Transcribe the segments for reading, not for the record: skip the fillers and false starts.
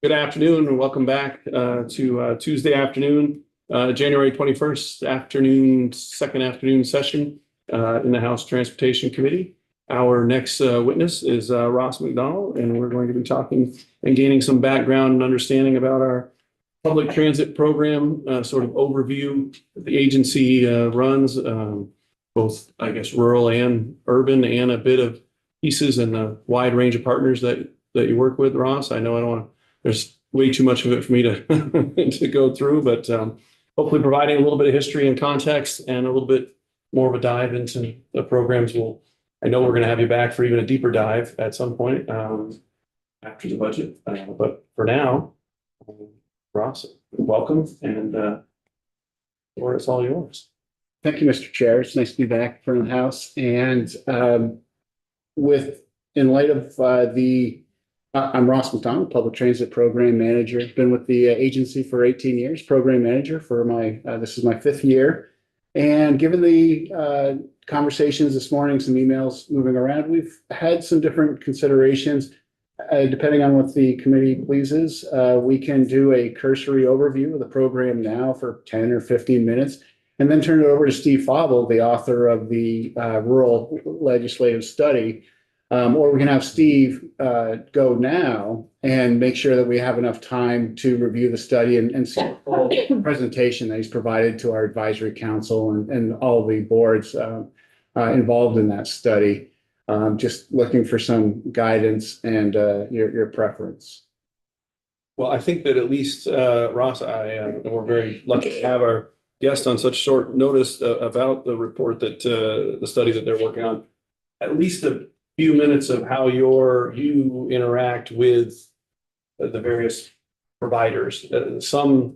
Good afternoon and welcome back to Tuesday afternoon, January 21st afternoon, second afternoon session in the House Transportation Committee. Our next witness is Ross McDonald, and we're going to be talking and gaining some background and understanding about our public transit program, sort of overview that the agency runs, both, I guess, rural and urban, and a bit of pieces and the wide range of partners that you work with, Ross. I know I don't want to, there's way too much of it for me to to go through, but hopefully providing a little bit of history and context and a little bit more of a dive into the programs. I know we're going to have you back for even a deeper dive at some point after the budget. But for now, Ross, welcome, and the floor is all yours. Thank you, Mr. Chair. It's nice to be back in front of the House. And in light of I'm Ross McDonald, Public Transit Program Manager. Been with the agency for 18 years, Program Manager for this is my 5th year. And given the conversations this morning, some emails moving around, we've had some different considerations. Depending on what the committee pleases, we can do a cursory overview of the program now for 10 or 15 minutes, and then turn it over to Steve Fauble, the author of the Rural Legislative Study. Or we can have Steve go now and make sure that we have enough time to review the study and see the full presentation that he's provided to our advisory council and all the boards involved in that study. Just looking for some guidance and your preference. Well, I think that at least, Ross, we're very lucky to have our guest on such short notice about the report that the study that they're working on. At least a few minutes of how you interact with the various providers, some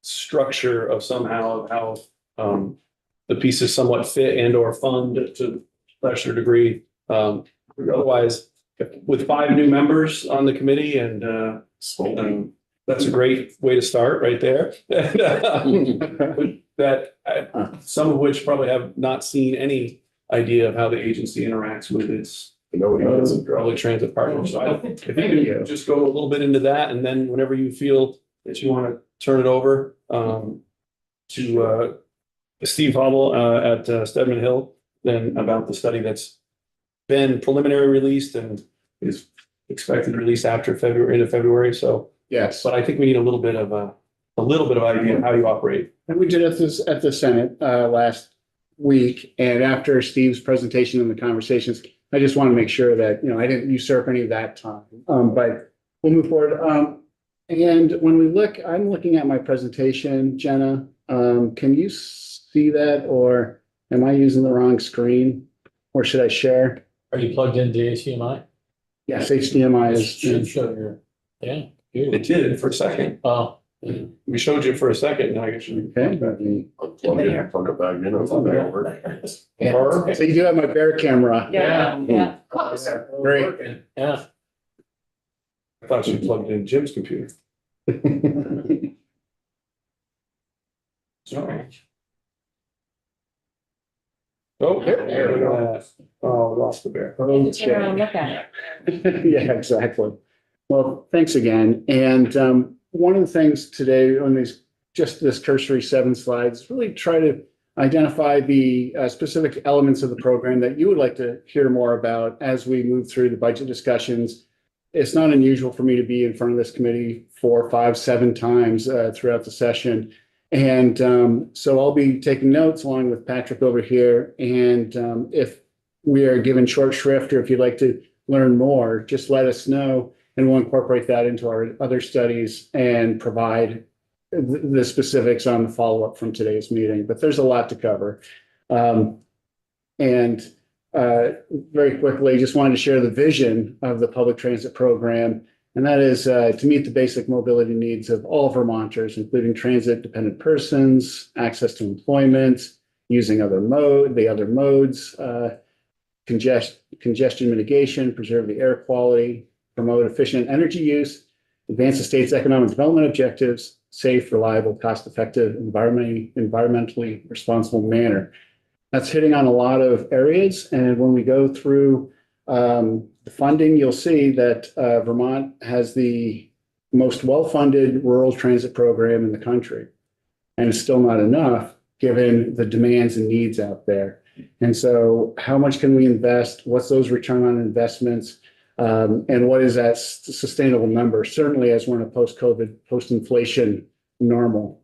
structure of somehow of how the pieces somewhat fit and or fund to a lesser degree. Otherwise, with 5 new members on the committee, and that's a great way to start right there. Some of which probably have not seen any idea of how the agency interacts with its public transit partners. So if you can just go a little bit into that, and then whenever you feel that you want to turn it over to Steve Fauble at Stedman Hill, then about the study that's been preliminary released and is expected to release after end of February. So yes, but I think we need a little bit of idea of how you operate. And we did at the Senate last week, and after Steve's presentation and the conversations, I just want to make sure that I didn't usurp any of that time. But we'll move forward. And when we look, I'm looking at my presentation, Jenna. Can you see that, or am I using the wrong screen, or should I share? Are you plugged into HDMI? Yes, HDMI is. Should show your, yeah. It did for a second. Oh. We showed you for a second. Now I guess you. Okay. Plug it back in. So you do have my Bear camera. Yeah. Great. Yeah. I thought you plugged in Jim's computer. Sorry. Oh, there we go. Oh, lost the bear. Turn around and look at it. Yeah, exactly. Well, thanks again. And one of the things today on this cursory 7 slides, really try to identify the specific elements of the program that you would like to hear more about as we move through the budget discussions. It's not unusual for me to be in front of this committee 4, 5, 7 times throughout the session. And so I'll be taking notes along with Patrick over here. And if we are given short shrift, or if you'd like to learn more, just let us know, and we'll incorporate that into our other studies and provide the specifics on the follow-up from today's meeting. But there's a lot to cover. And very quickly, just wanted to share the vision of the public transit program. And that is to meet the basic mobility needs of all Vermonters, including transit-dependent persons, access to employment, using the other modes, congestion mitigation, preserve the air quality, promote efficient energy use, advance the state's economic development objectives, safe, reliable, cost-effective, environmentally responsible manner. That's hitting on a lot of areas. And when we go through the funding, you'll see that Vermont has the most well-funded rural transit program in the country. And it's still not enough given the demands and needs out there. And so how much can we invest? What's those return on investments? And what is that sustainable number? Certainly as we're in a post-COVID, post-inflation normal.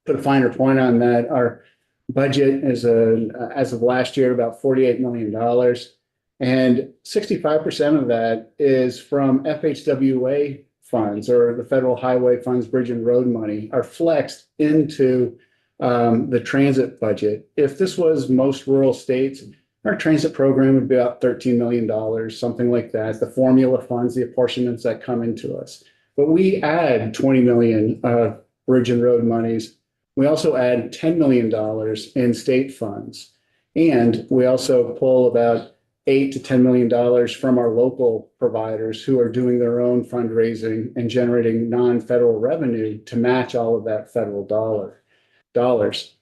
Put a finer point on that. Our budget is as of last year, about $48 million. And 65% of that is from FHWA funds, or the federal highway funds, bridge and road money, are flexed into the transit budget. If this was most rural states, our transit program would be about $13 million, something like that. The formula funds, the apportionments that come into us. But we add 20 million of bridge and road monies. We also add $10 million in state funds. And we also pull about $8 to $10 million from our local providers who are doing their own fundraising and generating non-federal revenue to match all of that federal dollars.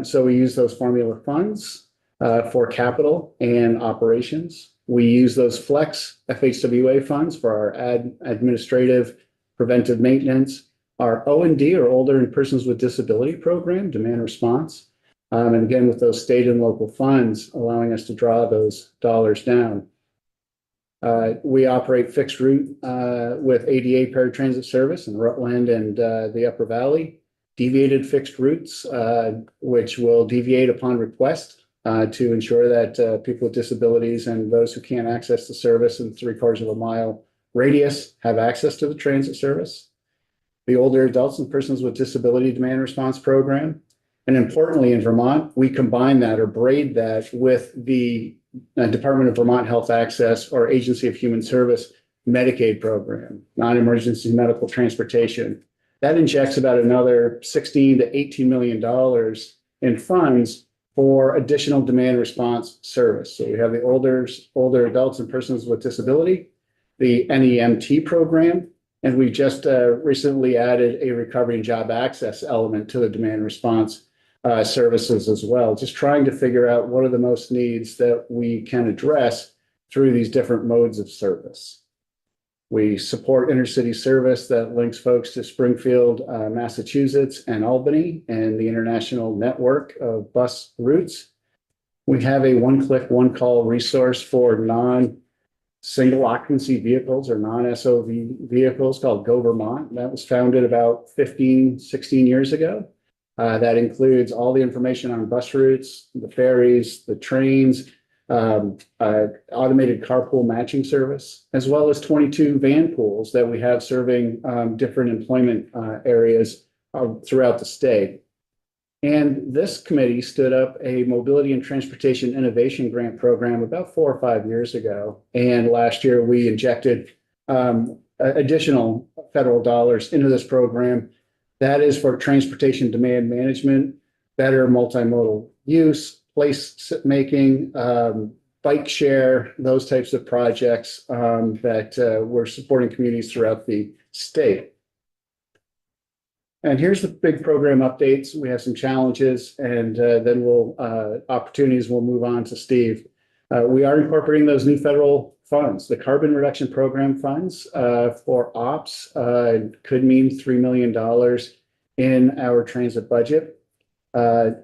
So we use those formula funds for capital and operations. We use those flex FHWA funds for our administrative preventive maintenance, our O&D, or older and persons with disability program, demand response. And again, with those state and local funds allowing us to draw those dollars down. We operate fixed route with ADA paratransit service in Rutland and the Upper Valley, deviated fixed routes, which will deviate upon request to ensure that people with disabilities and those who can't access the service in 3/4 of a mile radius have access to the transit service. The older adults and persons with disability demand response program. And importantly, in Vermont, we combine that or braid that with the Department of Vermont Health Access, or Agency of Human Service Medicaid program, non-emergency medical transportation. That injects about another $16 to $18 million in funds for additional demand response service. So we have the older adults and persons with disability, the NEMT program, and we just recently added a recovery and job access element to the demand response services as well, just trying to figure out what are the most needs that we can address through these different modes of service. We support intercity service that links folks to Springfield, Massachusetts, and Albany, and the international network of bus routes. We have a one-click, one-call resource for non-single occupancy vehicles or non-SOV vehicles called Go Vermont. That was founded about 15, 16 years ago. That includes all the information on bus routes, the ferries, the trains, automated carpool matching service, as well as 22 van pools that we have serving different employment areas throughout the state. And this committee stood up a mobility and transportation innovation grant program about 4 or 5 years ago. And last year we injected additional federal dollars into this program. That is for transportation demand management, better multimodal use, place making, bike share, those types of projects that we're supporting communities throughout the state. And here's the big program updates. We have some challenges, and then opportunities. We'll move on to Steve. We are incorporating those new federal funds. The carbon reduction program funds for ops could mean $3 million in our transit budget.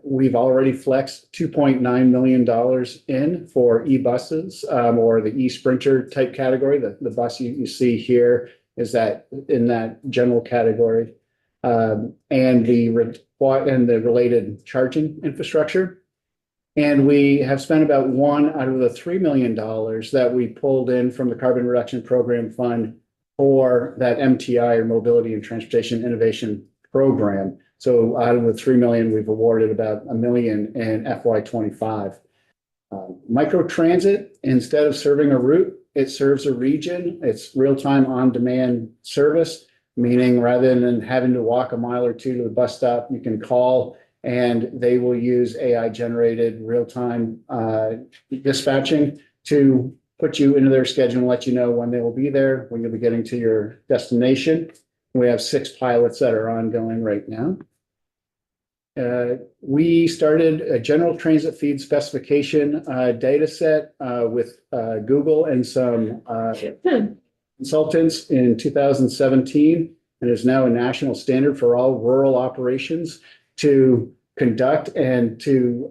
We've already flexed $2.9 million in for e-buses or the e-Sprinter type category. The bus you see here is that in that general category, and the related charging infrastructure. And we have spent about $1 out of the $3 million that we pulled in from the Carbon Reduction Program Fund for that MTI, or Mobility and Transportation Innovation Program. So out of the $3 million, we've awarded about $1 million in FY25. Microtransit, instead of serving a route, it serves a region. It's real-time on-demand service, meaning rather than having to walk a mile or two to the bus stop, you can call and they will use AI-generated real-time dispatching to put you into their schedule and let you know when they will be there, when you'll be getting to your destination. We have 6 pilots that are ongoing right now. We started a general transit feed specification data set with Google and some consultants in 2017 and is now a national standard for all rural operations to conduct and to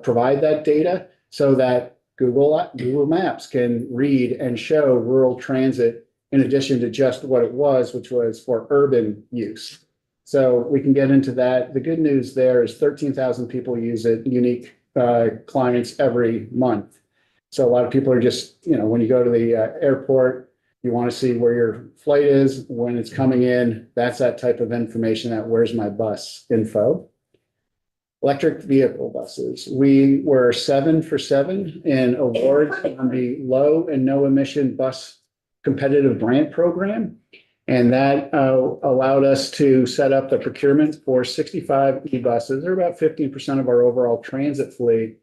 provide that data so that Google Maps can read and show rural transit in addition to just what it was, which was for urban use. So we can get into that. The good news there is 13,000 people use it, unique clients every month. So a lot of people are just, when you go to the airport, you want to see where your flight is, when it's coming in. That's that type of information, that where's my bus info. Electric vehicle buses. We were 7 for 7 in awards on the low and no emission bus competitive grant program. And that allowed us to set up the procurement for 65 e-buses. They're about 15% of our overall transit fleet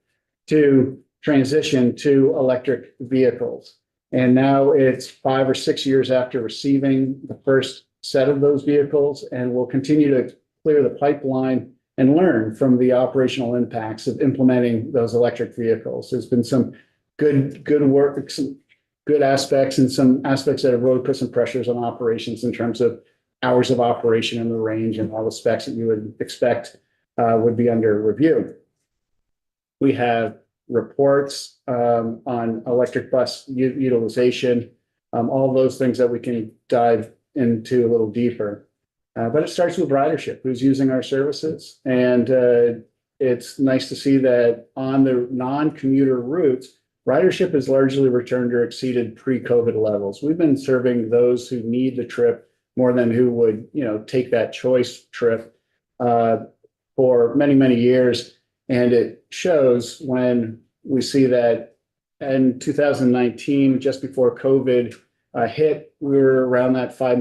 to transition to electric vehicles. And now it's 5 or 6 years after receiving the first set of those vehicles, and we'll continue to clear the pipeline and learn from the operational impacts of implementing those electric vehicles. There's been some good work, some good aspects, and some aspects that have really put some pressures on operations in terms of hours of operation in the range and all the specs that you would expect would be under review. We have reports on electric bus utilization, all those things that we can dive into a little deeper. But it starts with ridership, who's using our services. And it's nice to see that on the non-commuter routes, ridership has largely returned or exceeded pre-COVID levels. We've been serving those who need the trip more than who would, take that choice trip for many, many years. And it shows when we see that in 2019, just before COVID hit, we were around that $5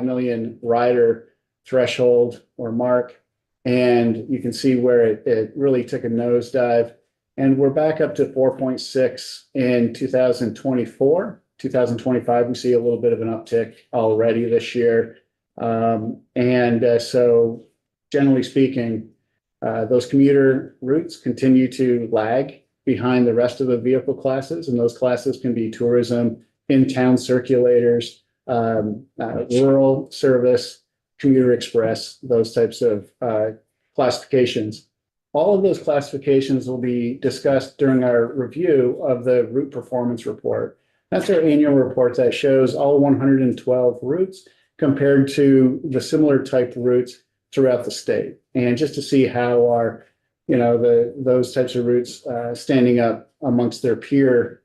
million rider threshold or mark. And you can see where it really took a nosedive. And we're back up to 4.6 in 2024. 2025, we see a little bit of an uptick already this year. So generally speaking, those commuter routes continue to lag behind the rest of the vehicle classes. And those classes can be tourism, in-town circulators, rural service, commuter express, those types of classifications. All of those classifications will be discussed during our review of the route performance report. That's our annual report that shows all 112 routes compared to the similar type routes throughout the state. And just to see how our, those types of routes standing up amongst their peer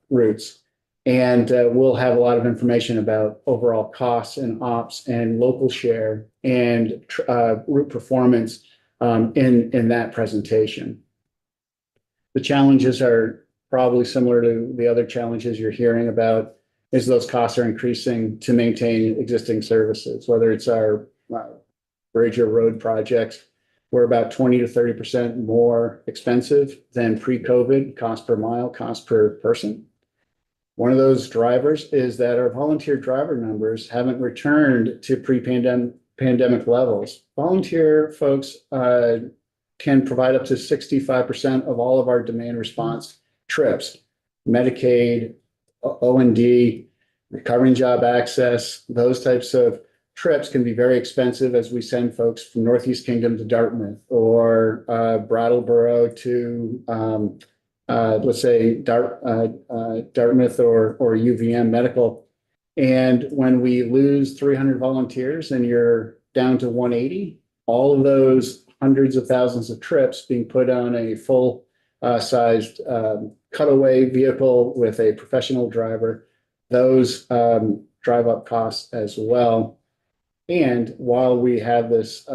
routes. And we'll have a lot of information about overall costs and ops and local share and route performance in that presentation. The challenges are probably similar to the other challenges you're hearing about, is those costs are increasing to maintain existing services, whether it's our bridge or road projects. We're about 20 to 30% more expensive than pre-COVID, cost per mile, cost per person. One of those drivers is that our volunteer driver numbers haven't returned to pre-pandemic levels. Volunteer folks can provide up to 65% of all of our demand response trips. Medicaid, O&D, recovering job access, those types of trips can be very expensive as we send folks from Northeast Kingdom to Dartmouth or Brattleboro to let's say Dartmouth or UVM Medical. And when we lose 300 volunteers and you're down to 180, all of those hundreds of thousands of trips being put on a full sized cutaway vehicle with a professional driver, those drive up costs as well. And while we have this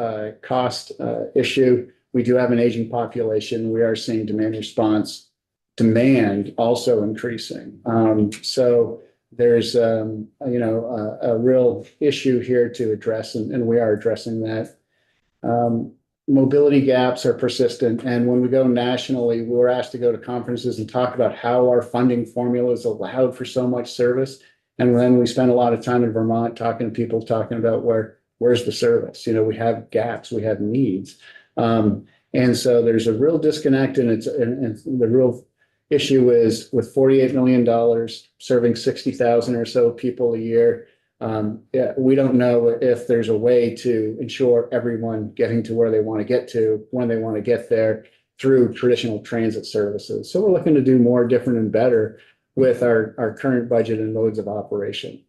cost issue, we do have an aging population. We are seeing demand also increasing. So there's a real issue here to address, and we are addressing that. Mobility gaps are persistent, and when we go nationally, we were asked to go to conferences and talk about how our funding formula is allowed for so much service. And then we spent a lot of time in Vermont talking to people, talking about where's the service. We have gaps, we have needs. And so there's a real disconnect, and it's the real issue is with $48 million, serving 60,000 or so people a year. Yeah, we don't know if there's a way to ensure everyone getting to where they want to get to when they want to get there through traditional transit services. So we're looking to do more, different, and better with our current budget and modes of operation.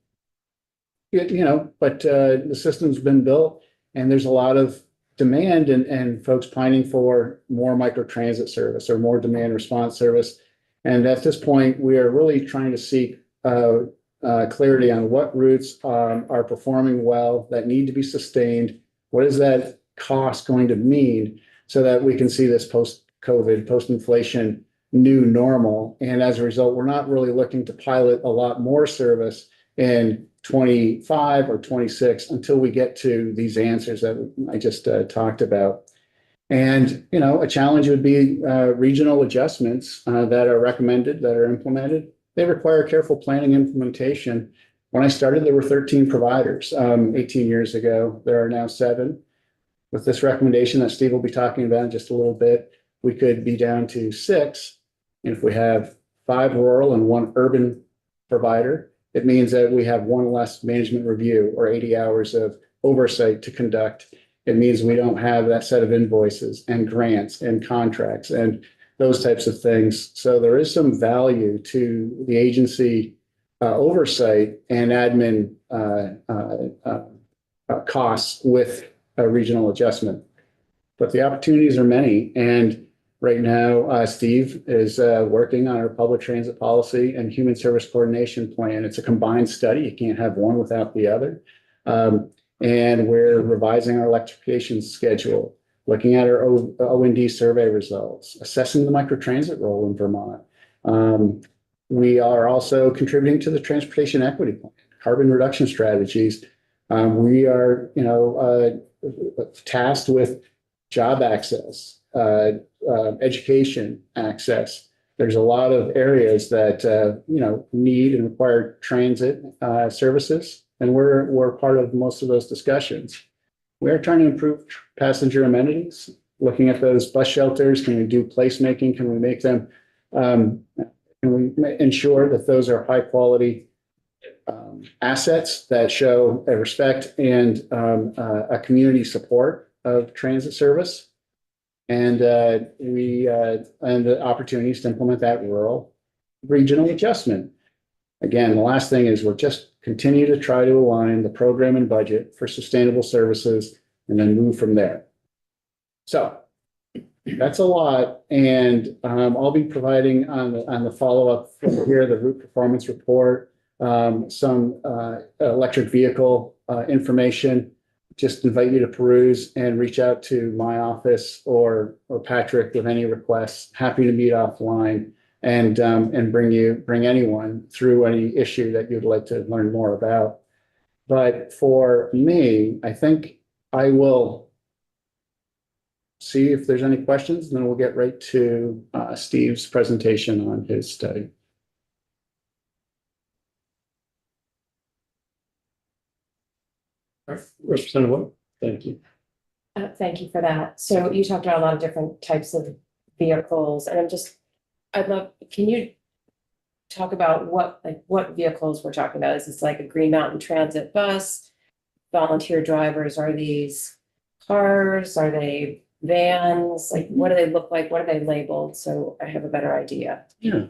But the system's been built and there's a lot of demand and folks pining for more microtransit service or more demand response service. And at this point, we are really trying to seek clarity on what routes are performing well that need to be sustained. What is that cost going to mean so that we can see this post-COVID, post-inflation new normal? And as a result, we're not really looking to pilot a lot more service in 25 or 26 until we get to these answers that I just talked about. And, a challenge would be regional adjustments that are recommended, that are implemented. They require careful planning implementation. When I started, there were 13 providers 18 years ago. There are now 7. With this recommendation that Steve will be talking about in just a little bit, we could be down to 6. And if we have 5 rural and 1 urban provider, it means that we have 1 less management review or 80 hours of oversight to conduct. It means we don't have that set of invoices and grants and contracts and those types of things. So there is some value to the agency oversight and admin costs with a regional adjustment. But the opportunities are many. And right now, Steve is working on our public transit policy and human service coordination plan. It's a combined study. You can't have one without the other. And we're revising our electrification schedule, looking at our O&D survey results, assessing the microtransit role in Vermont. We are also contributing to the transportation equity plan, carbon reduction strategies. We are, tasked with job access, education access. There's a lot of areas that need and require transit services, and we're part of most of those discussions. We are trying to improve passenger amenities, looking at those bus shelters. Can we do placemaking? Can we make them? Can we ensure that those are high quality assets that show a respect and a community support of transit service? And the opportunities to implement that rural regional adjustment. Again, the last thing is we'll just continue to try to align the program and budget for sustainable services and then move from there. So that's a lot. And I'll be providing on the follow-up here, the route performance report, some electric vehicle information. Just invite you to peruse and reach out to my office or Patrick with any requests. Happy to meet offline and bring anyone through any issue that you'd like to learn more about. But for me, I think I will see if there's any questions, and then we'll get right to Steve's presentation on his study. Representative Wood, thank you. Thank you for that. So you talked about a lot of different types of vehicles, and I'd love, can you talk about what vehicles we're talking about? Is this like a Green Mountain Transit bus? Volunteer drivers? Are these cars? Are they vans? Like, what do they look like? What are they labeled? So I have a better idea. Yeah.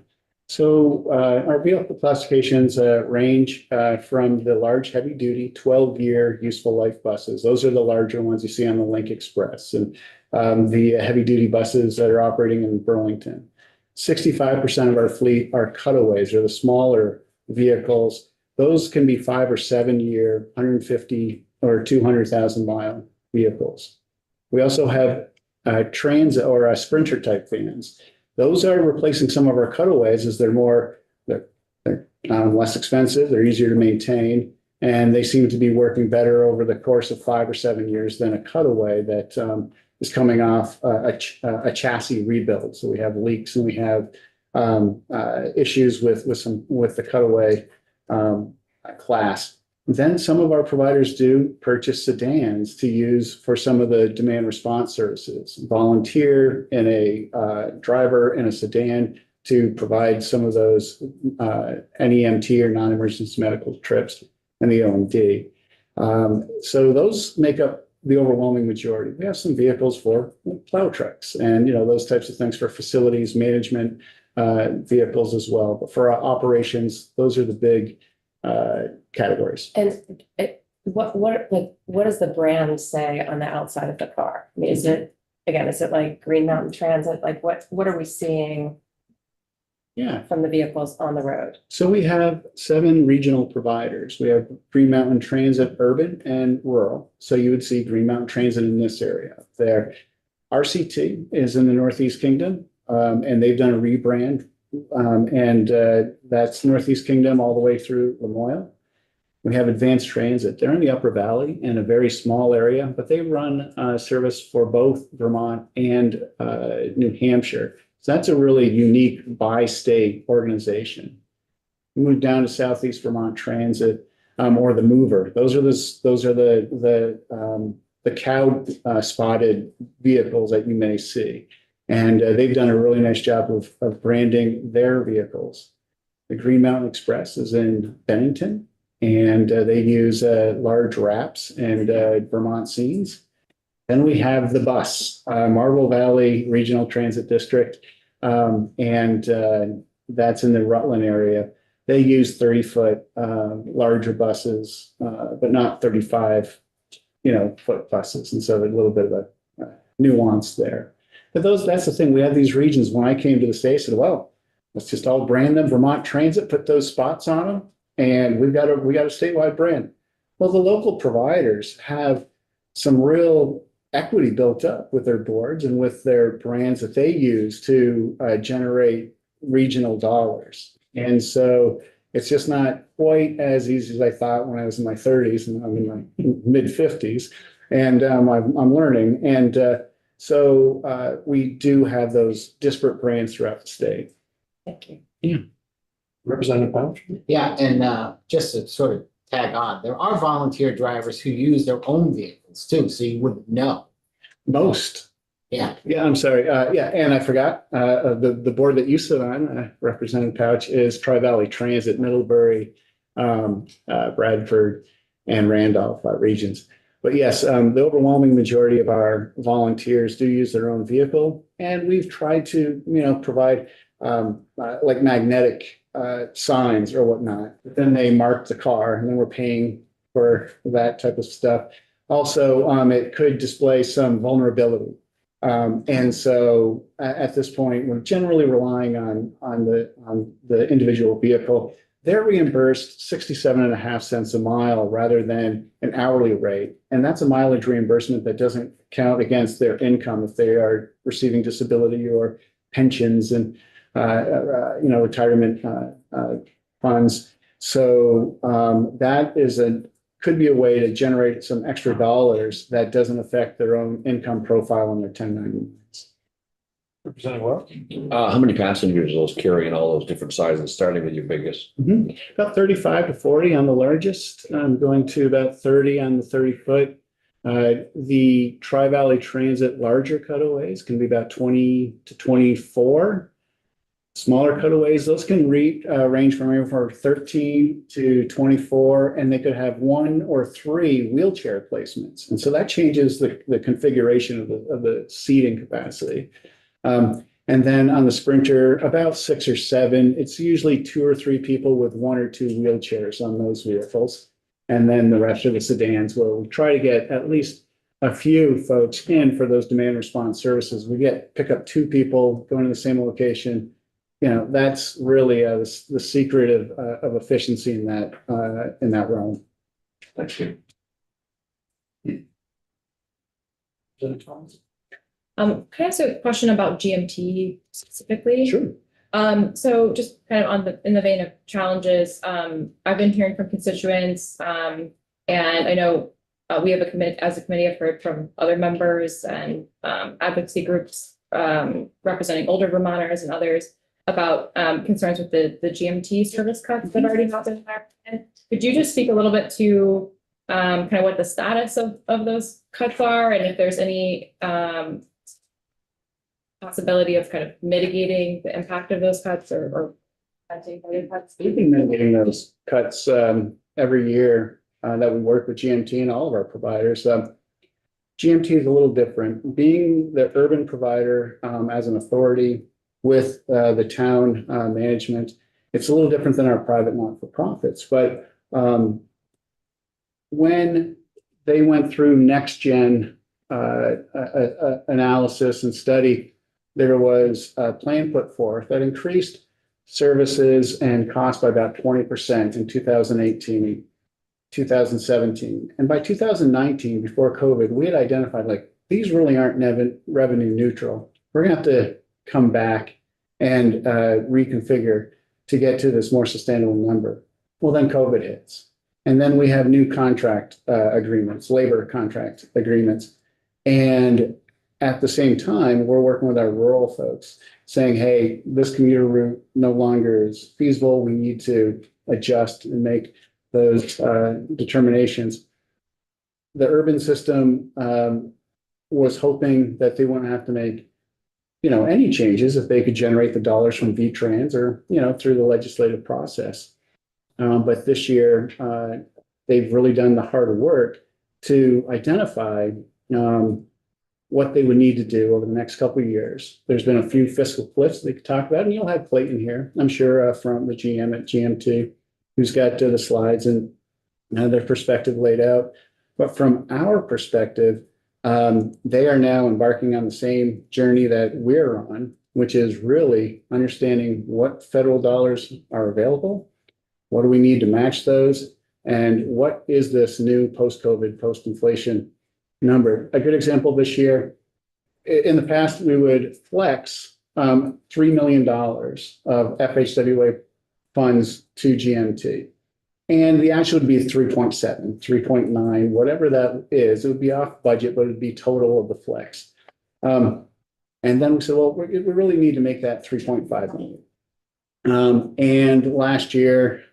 So our vehicle classifications range from the large heavy duty 12-year useful life buses. Those are the larger ones you see on the Link Express, and the heavy duty buses that are operating in Burlington. 65% of our fleet are cutaways, or the smaller vehicles. Those can be 5 or 7 year, 150 or 200,000 mile vehicles. We also have transit or sprinter type vans. Those are replacing some of our cutaways as they're less expensive, they're easier to maintain, and they seem to be working better over the course of 5 or 7 years than a cutaway that is coming off a chassis rebuild. So we have leaks and we have issues with the cutaway class. Then some of our providers do purchase sedans to use for some of the demand response services. Volunteer in a driver in a sedan to provide some of those NEMT or non-emergency medical trips and the OMD. So those make up the overwhelming majority. We have some vehicles for plow trucks and, those types of things for facilities management vehicles as well. But for our operations, those are the big categories. And what does the brand say on the outside of the car? I mean, is it like Green Mountain Transit? Like what are we seeing Yeah. from the vehicles on the road? So we have 7 regional providers. We have Green Mountain Transit Urban and Rural. So you would see Green Mountain Transit in this area up there. RCT is in the Northeast Kingdom, and they've done a rebrand. That's Northeast Kingdom all the way through Lamoille. We have Advanced Transit. They're in the Upper Valley in a very small area, but they run service for both Vermont and New Hampshire. So that's a really unique bi-state organization. We move down to Southeast Vermont Transit, or the Mover. Those are the cow spotted vehicles that you may see. And they've done a really nice job of branding their vehicles. The Green Mountain Express is in Bennington, and they use large wraps and Vermont scenes. Then we have the bus, Marble Valley Regional Transit District, and that's in the Rutland area. They use 30-foot larger buses, but not 35-foot buses, and so a little bit of a nuance there. But that's the thing. We have these regions. When I came to the state, I said, "Well, let's just all brand them Vermont Transit, put those spots on them, and we got a statewide brand." Well, the local providers have some real equity built up with their boards and with their brands that they use to generate regional dollars. And so it's just not quite as easy as I thought when I was in my 30s, and I'm in my mid 50s, and I'm learning. And so we do have those disparate brands throughout the state. Thank you. Representative Pouch? Yeah, and just to sort of tag on, there are volunteer drivers who use their own vehicles too, so you wouldn't know. Most. Yeah, Yeah, I'm sorry. Yeah, and I forgot, the board that you sit on, Representative Pouch, is Tri-Valley Transit, Middlebury, Bradford, and Randolph regions. But yes, the overwhelming majority of our volunteers do use their own vehicle, and we've tried to, provide like magnetic signs or whatnot. But then they mark the car, and then we're paying for that type of stuff. Also, it could display some vulnerability. And so at this point, we're generally relying on the individual vehicle. They're reimbursed 67.5 cents a mile rather than an hourly rate. And that's a mileage reimbursement that doesn't count against their income if they are receiving disability or pensions and retirement funds. So that could be a way to generate some extra dollars that doesn't affect their own income profile on their 1099s. Representative Welch? How many passengers those carry in all those different sizes, starting with your biggest? About 35 to 40 on the largest, going to about 30 on the 30-foot. The Tri-Valley Transit larger cutaways can be about 20 to 24. Smaller cutaways, those can range from anywhere from 13 to 24, and they could have 1 or 3 wheelchair placements. And so that changes the configuration of the seating capacity. And then on the Sprinter, about 6 or 7, it's usually 2 or 3 people with 1 or 2 wheelchairs on those vehicles. And then the rest of the sedans, where we try to get at least a few folks in for those demand response services. We pick up 2 people going to the same location. That's really the secret of efficiency in that realm. Thank you. Can I ask a question about GMT specifically? Sure. So just kind of in the vein of challenges, I've been hearing from constituents, and I know we have a committee. I've heard from other members and advocacy groups representing older Vermonters and others about concerns with the GMT service cuts that already happened. Could you just speak a little bit to kind of what the status of those cuts are, and if there's any possibility of kind of mitigating the impact of those cuts or preventing further cuts? We've been mitigating those cuts every year that we work with GMT and all of our providers. GMT is a little different. Being the urban provider as an authority with the town management, it's a little different than our private not-for-profits. But when they went through next gen analysis and study, there was a plan put forth that increased services and costs by about 20% in 2018, 2017. And by 2019, before COVID, we had identified like, these really aren't revenue neutral. We're gonna have to come back and reconfigure to get to this more sustainable number. Well, then COVID hits. And then we have new contract agreements, labor contract agreements. And at the same time, we're working with our rural folks saying, hey, this commuter route no longer is feasible. We need to adjust and make those determinations. The urban system was hoping that they wouldn't have to make, any changes if they could generate the dollars from VTrans or, through the legislative process. But this year, they've really done the hard work to identify what they would need to do over the next couple of years. There's been a few fiscal cliffs they could talk about, and you'll have Clayton here, I'm sure, from the GM at GMT, who's got the slides and their perspective laid out. But from our perspective, they are now embarking on the same journey that we're on, which is really understanding what federal dollars are available, what do we need to match those, and what is this new post-COVID, post-inflation number. A good example this year, in the past, we would flex $3 million of FHWA funds to GMT. And the actual would be 3.7, 3.9, whatever that is. It would be off budget, but it would be total of the flex. And then we said, well, we really need to make that 3.5 million. And last year,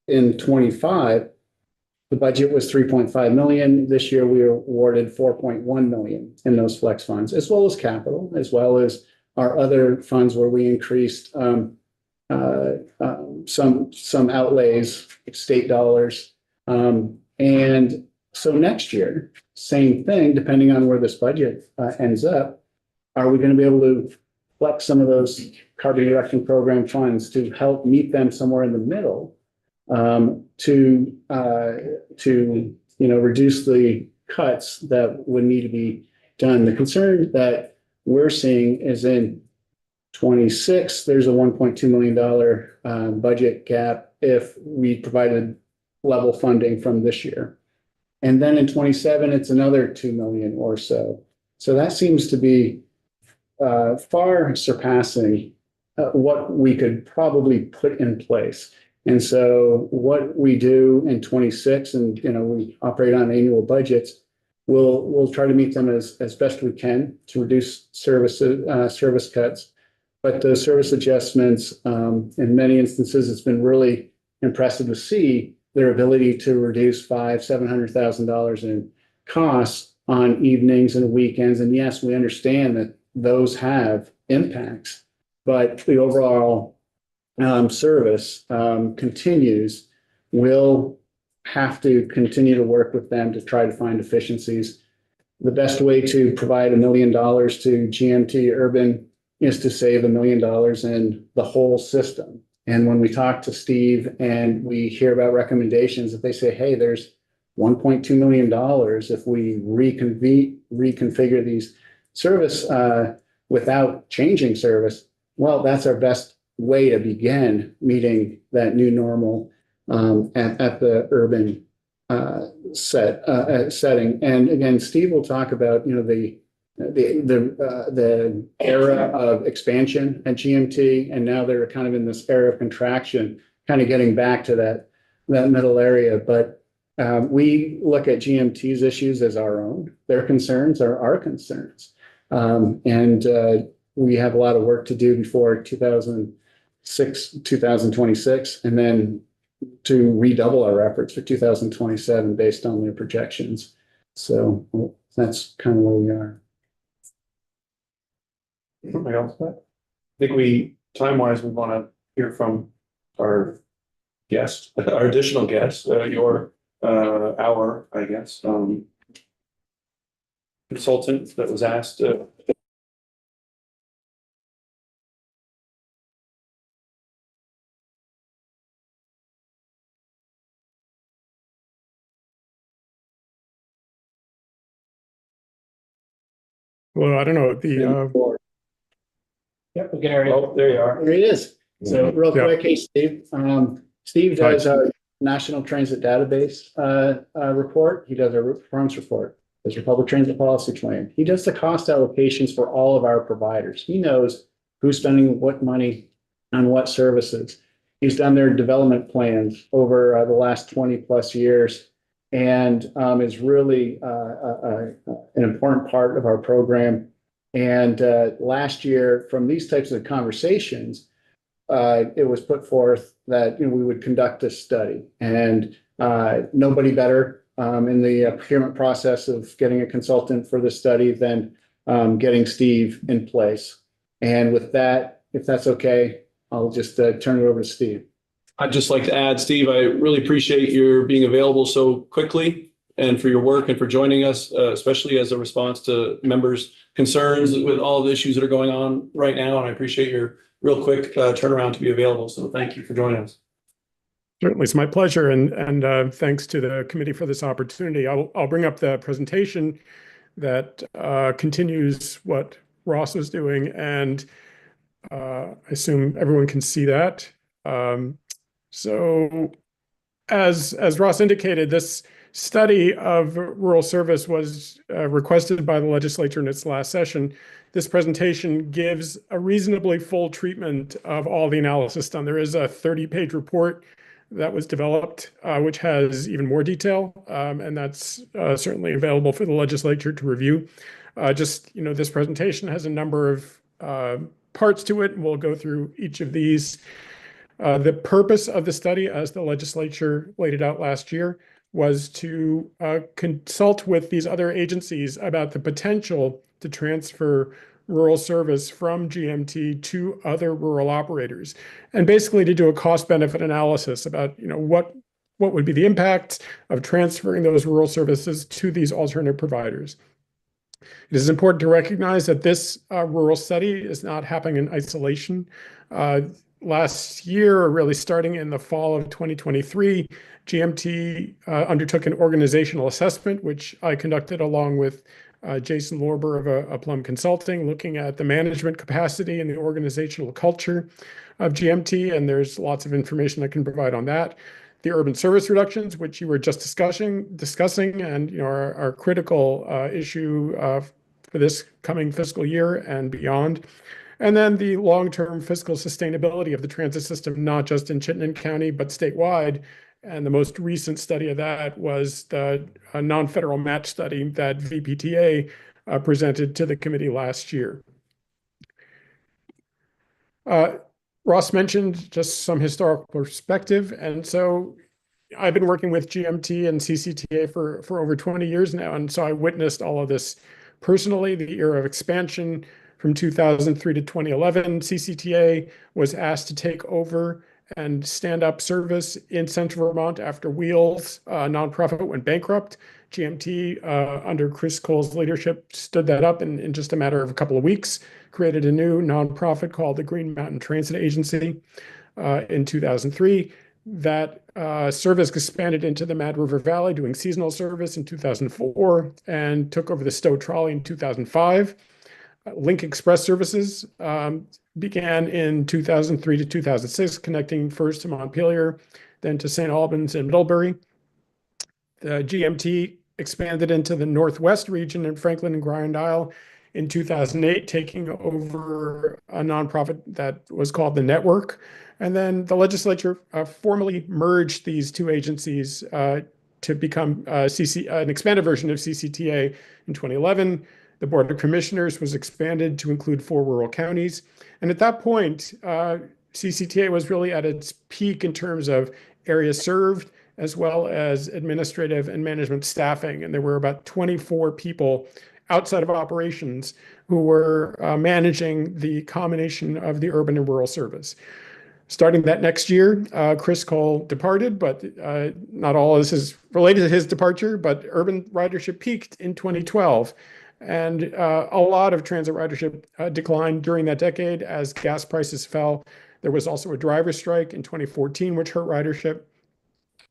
in 25, the budget was 3.5 million. This year, we were awarded 4.1 million in those flex funds, as well as capital, as well as our other funds where we increased some outlays, state dollars. And so next year, same thing, depending on where this budget ends up, are we going to be able to flex some of those carbon reduction program funds to help meet them somewhere in the middle to reduce the cuts that would need to be done. The concern that we're seeing is in 26, there's a $1.2 million budget gap if we provided level funding from this year. And then in 27, it's another 2 million or so. So that seems to be far surpassing what we could probably put in place. And so what we do in 26, and we operate on annual budgets, we'll try to meet them as best we can to reduce service cuts. But the service adjustments, in many instances, it's been really impressive to see their ability to reduce $700,000 in costs on evenings and weekends. And yes, we understand that those have impacts, but the overall service continues. We'll have to continue to work with them to try to find efficiencies. The best way to provide $1 million to GMT Urban is to save $1 million in the whole system. And when we talk to Steve and we hear about recommendations, if they say, hey, there's $1.2 million if we reconfigure these service without changing service, well, that's our best way to begin meeting that new normal at the urban setting. And again, Steve will talk about the era of expansion at GMT, and now they're kind of in this era of contraction, kind of getting back to that middle area. But we look at GMT's issues as our own. Their concerns are our concerns. And we have a lot of work to do before 2026, and then to redouble our efforts for 2027 based on their projections. So that's kind of where we are. Anybody else? I think time-wise, we want to hear from our guest, our additional guest, our, I guess, consultant that was asked. Well, I don't know, Yep, we can already. Oh, there you are. There he is. So real Yeah. quick, hey, Steve. Steve Hi. does our National Transit Database report. He does our route performance report. Does your public transit policy plan. He does the cost allocations for all of our providers. He knows who's spending what money on what services. He's done their development plans over the last 20 plus years and is really an important part of our program. And last year, from these types of conversations, it was put forth that we would conduct this study, and nobody better in the procurement process of getting a consultant for this study than getting Steve in place. And with that, if that's okay, I'll just turn it over to Steve. I'd just like to add, Steve, I really appreciate your being available so quickly and for your work and for joining us, especially as a response to members' concerns with all the issues that are going on right now. And I appreciate your real quick turnaround to be available. So thank you for joining us. Certainly, it's my pleasure, and thanks to the committee for this opportunity. I'll bring up the presentation that continues what Ross was doing, and I assume everyone can see that. So, as Ross indicated, this study of rural service was requested by the legislature in its last session. This presentation gives a reasonably full treatment of all the analysis done. There is a 30-page report that was developed, which has even more detail, and that's certainly available for the legislature to review. This presentation has a number of parts to it, and we'll go through each of these. The purpose of the study, as the legislature laid it out last year, was to consult with these other agencies about the potential to transfer rural service from GMT to other rural operators, and basically to do a cost-benefit analysis about what would be the impact of transferring those rural services to these alternative providers. It is important to recognize that this rural study is not happening in isolation. Last year, or really starting in the fall of 2023, GMT undertook an organizational assessment, which I conducted along with Jason Lorber of Plum Consulting, looking at the management capacity and the organizational culture of GMT, and there's lots of information I can provide on that. The urban service reductions, which you were just discussing, and are critical issue for this coming fiscal year and beyond. And then the long-term fiscal sustainability of the transit system, not just in Chittenden County, but statewide. And the most recent study of that was the non-federal match study that VPTA presented to the committee last year. Ross mentioned just some historical perspective. And so I've been working with GMT and CCTA for over 20 years now. And so I witnessed all of this personally, the era of expansion. From 2003 to 2011, CCTA was asked to take over and stand up service in Central Vermont after Wheels, a nonprofit, went bankrupt. GMT, under Chris Cole's leadership, stood that up in just a matter of a couple of weeks, created a new nonprofit called the Green Mountain Transit Agency in 2003. That service expanded into the Mad River Valley, doing seasonal service in 2004, and took over the Stowe Trolley in 2005. Link Express services began in 2003 to 2006, connecting first to Montpelier, then to St. Albans and Middlebury. The GMT expanded into the Northwest region in Franklin and Grand Isle in 2008, taking over a nonprofit that was called The Network. And then the legislature formally merged these two agencies to become an expanded version of CCTA in 2011. The Board of Commissioners was expanded to include 4 rural counties. And at that point, CCTA was really at its peak in terms of areas served, as well as administrative and management staffing. And there were about 24 people outside of operations who were managing the combination of the urban and rural service. Starting that next year, Chris Cole departed, but not all of this is related to his departure, but urban ridership peaked in 2012. And a lot of transit ridership declined during that decade as gas prices fell. There was also a driver strike in 2014, which hurt ridership.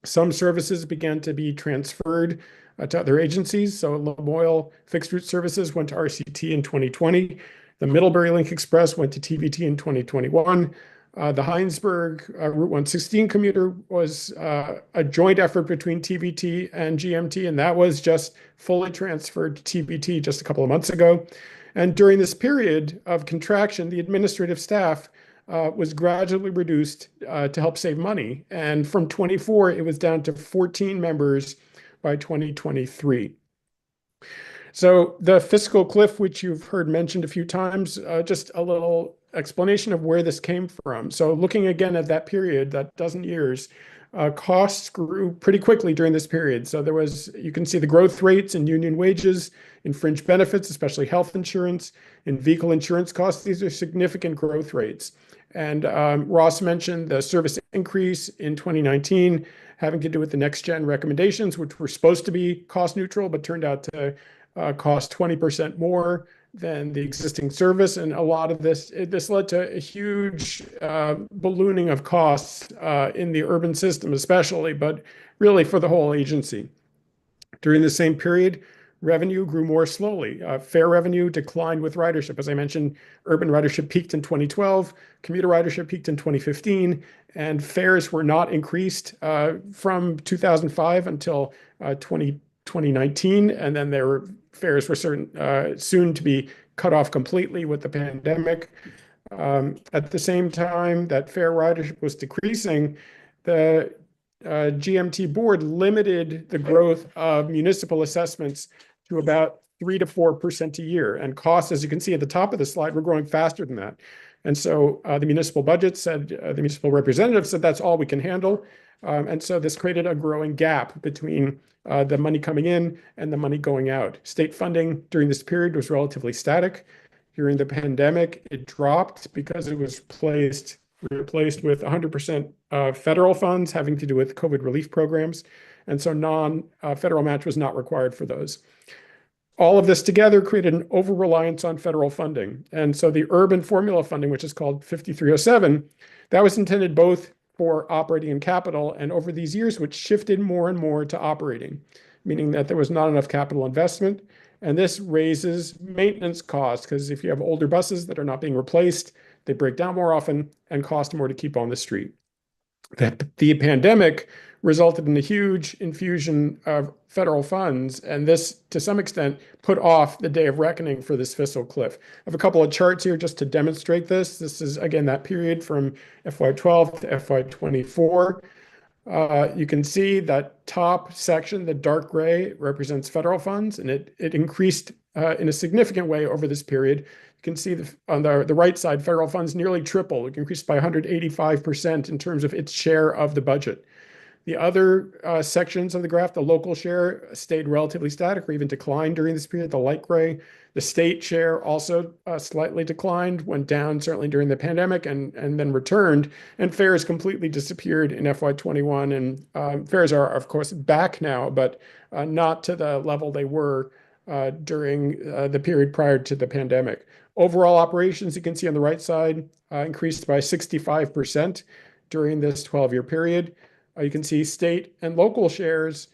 Some services began to be transferred to other agencies. So Lamoille fixed route services went to RCT in 2020. The Middlebury Link Express went to TVT in 2021. The Heinsberg Route 116 commuter was a joint effort between TVT and GMT, and that was just fully transferred to TVT just a couple of months ago. And during this period of contraction, the administrative staff was gradually reduced to help save money. And from 24, it was down to 14 members by 2023. So the fiscal cliff, which you've heard mentioned a few times, just a little explanation of where this came from. So looking again at that period, that dozen years, costs grew pretty quickly during this period. So there was, you can see the growth rates in union wages, in fringe benefits, especially health insurance, in vehicle insurance costs. These are significant growth rates. And Ross mentioned the service increase in 2019 having to do with the next gen recommendations, which were supposed to be cost neutral, but turned out to cost 20% more than the existing service. And a lot of this led to a huge ballooning of costs in the urban system, especially, but really for the whole agency. During the same period, revenue grew more slowly. Fare revenue declined with ridership. As I mentioned, urban ridership peaked in 2012, commuter ridership peaked in 2015, and fares were not increased from 2005 until 2019, and then fares were soon to be cut off completely with the pandemic. At the same time that fare ridership was decreasing, the GMT board limited the growth of municipal assessments to about 3 to 4% a year. And costs, as you can see at the top of the slide, were growing faster than that. And so the municipal budget said, the municipal representative said, that's all we can handle. And so this created a growing gap between the money coming in and the money going out. State funding during this period was relatively static. During the pandemic, it dropped because it was replaced with 100% federal funds having to do with COVID relief programs. And so non-federal match was not required for those. All of this together created an over-reliance on federal funding. And so the urban formula funding, which is called 5307, that was intended both for operating and capital, and over these years, which shifted more and more to operating, meaning that there was not enough capital investment. And this raises maintenance costs, because if you have older buses that are not being replaced, they break down more often and cost more to keep on the street. The pandemic resulted in a huge infusion of federal funds, and this, to some extent, put off the day of reckoning for this fiscal cliff. I have a couple of charts here just to demonstrate this. This is, again, that period from FY12 to FY24. You can see that top section, the dark gray, represents federal funds, and it increased in a significant way over this period. You can see on the right side, federal funds nearly tripled. It increased by 185% in terms of its share of the budget. The other sections of the graph, the local share stayed relatively static or even declined during this period, the light gray. The state share also slightly declined, went down certainly during the pandemic and then returned. And fares completely disappeared in FY21. And fares are, of course, back now, but not to the level they were during the period prior to the pandemic. Overall operations, you can see on the right side, increased by 65% during this 12-year period. You can see state and local shares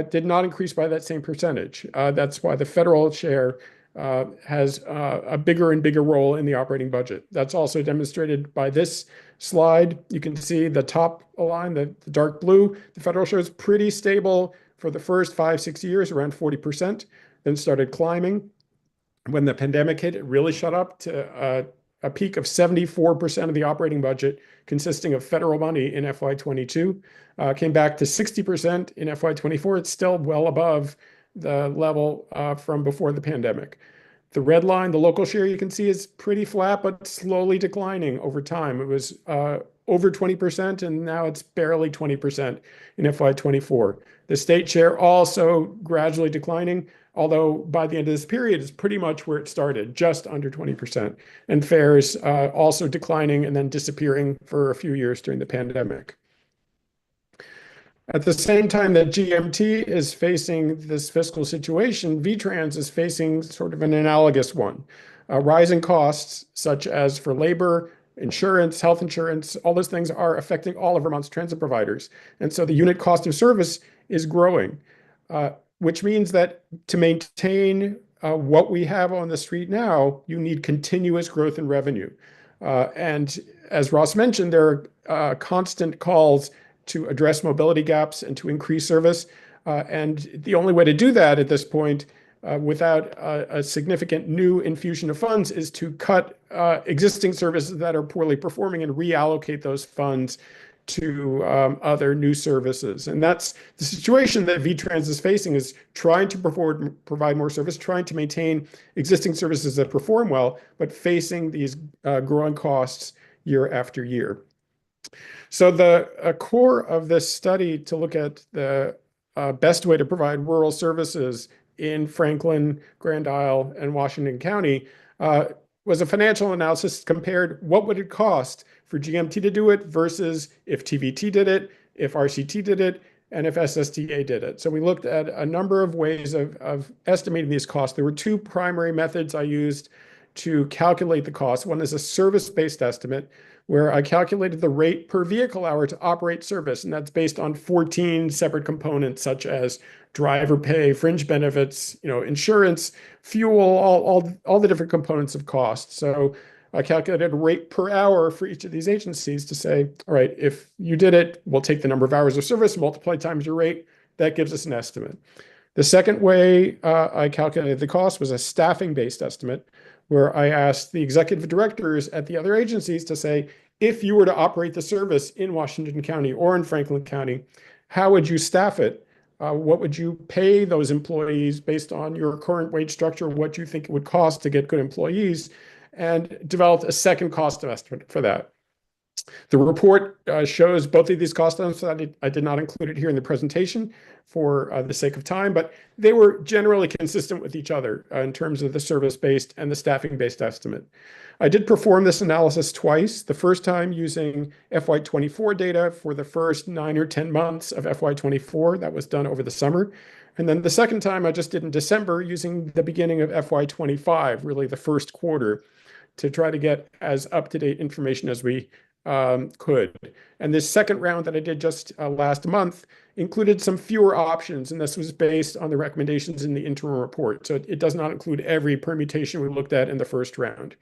did not increase by that same percentage. That's why the federal share has a bigger and bigger role in the operating budget. That's also demonstrated by this slide. You can see the top line, the dark blue, the federal share is pretty stable for the first 5-6 years, around 40%, then started climbing. When the pandemic hit, it really shot up to a peak of 74% of the operating budget consisting of federal money in FY22, came back to 60% in FY24. It's still well above the level from before the pandemic. The red line, the local share, you can see is pretty flat, but slowly declining over time. It was over 20%, and now it's barely 20% in FY24. The state share also gradually declining, although by the end of this period, it's pretty much where it started, just under 20%. And fares also declining and then disappearing for a few years during the pandemic. At the same time that GMT is facing this fiscal situation, VTrans is facing sort of an analogous one. Rising costs, such as for labor, insurance, health insurance, all those things are affecting all of Vermont's transit providers. And so the unit cost of service is growing, which means that to maintain what we have on the street now, you need continuous growth in revenue. And as Ross mentioned, there are constant calls to address mobility gaps and to increase service. And the only way to do that at this point, without a significant new infusion of funds, is to cut existing services that are poorly performing and reallocate those funds to other new services. And that's the situation that VTrans is facing, is trying to provide more service, trying to maintain existing services that perform well, but facing these growing costs year after year. So the core of this study to look at the best way to provide rural services in Franklin, Grand Isle, and Washington County was a financial analysis, compared what would it cost for GMT to do it versus if TVT did it, if RCT did it, and if SSTA did it. So we looked at a number of ways of estimating these costs. There were two primary methods I used to calculate the cost. One is a service-based estimate, where I calculated the rate per vehicle hour to operate service, and that's based on 14 separate components, such as driver pay, fringe benefits, insurance, fuel, all the different components of cost. So I calculated rate per hour for each of these agencies to say, all right, if you did it, we'll take the number of hours of service, multiply times your rate. That gives us an estimate. The second way I calculated the cost was a staffing-based estimate, where I asked the executive directors at the other agencies to say, if you were to operate the service in Washington County or in Franklin County, how would you staff it? What would you pay those employees based on your current wage structure, what you think it would cost to get good employees, and developed a second cost estimate for that. The report shows both of these cost estimates. I did not include it here in the presentation for the sake of time, but they were generally consistent with each other in terms of the service-based and the staffing-based estimate. I did perform this analysis twice, the first time using FY24 data for the first 9 or 10 months of FY24. That was done over the summer. And then the second time I just did in December using the beginning of FY25, really the first quarter, to try to get as up-to-date information as we could. And this second round that I did just last month included some fewer options, and this was based on the recommendations in the interim report. So it does not include every permutation we looked at in the first round.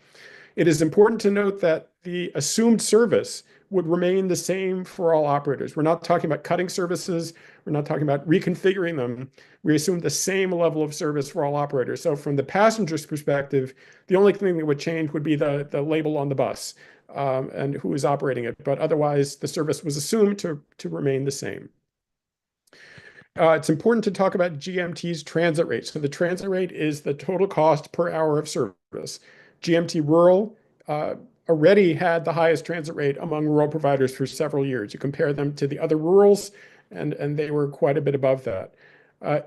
It is important to note that the assumed service would remain the same for all operators. We're not talking about cutting services. We're not talking about reconfiguring them. We assume the same level of service for all operators. So from the passenger's perspective, the only thing that would change would be the label on the bus and who is operating it. But otherwise, the service was assumed to remain the same. It's important to talk about GMT's transit rate. So the transit rate is the total cost per hour of service. GMT Rural already had the highest transit rate among rural providers for several years. You compare them to the other rurals, and they were quite a bit above that.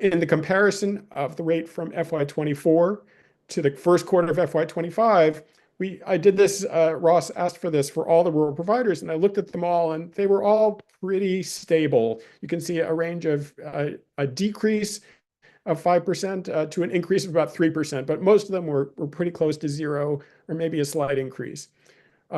In the comparison of the rate from FY24 to the first quarter of FY25, I did this, Ross asked for this for all the rural providers, and I looked at them all, and they were all pretty stable. You can see a range of a decrease of 5% to an increase of about 3%, but most of them were pretty close to zero or maybe a slight increase.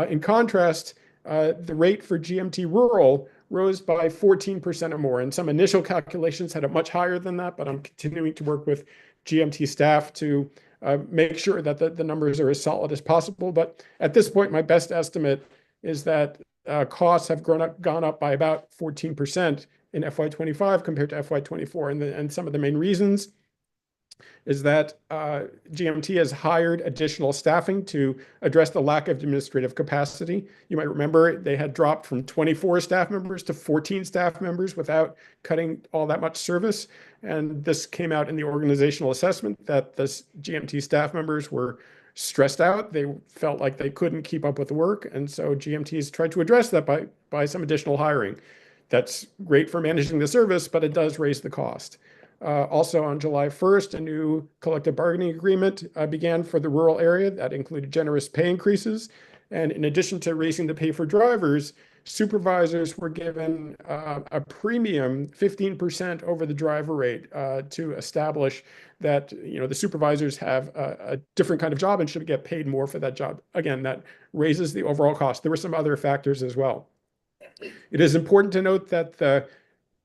In contrast, the rate for GMT Rural rose by 14% or more, and some initial calculations had it much higher than that, but I'm continuing to work with GMT staff to make sure that the numbers are as solid as possible. But at this point, my best estimate is that costs have gone up by about 14% in FY25 compared to FY24. And some of the main reasons is that GMT has hired additional staffing to address the lack of administrative capacity. You might remember they had dropped from 24 staff members to 14 staff members without cutting all that much service. And this came out in the organizational assessment that the GMT staff members were stressed out. They felt like they couldn't keep up with the work. And so GMTs tried to address that by some additional hiring. That's great for managing the service, but it does raise the cost. Also on July 1st, a new collective bargaining agreement began for the rural area that included generous pay increases. And in addition to raising the pay for drivers, supervisors were given a premium 15% over the driver rate to establish that the supervisors have a different kind of job and should get paid more for that job. Again, that raises the overall cost. There were some other factors as well. It is important to note that the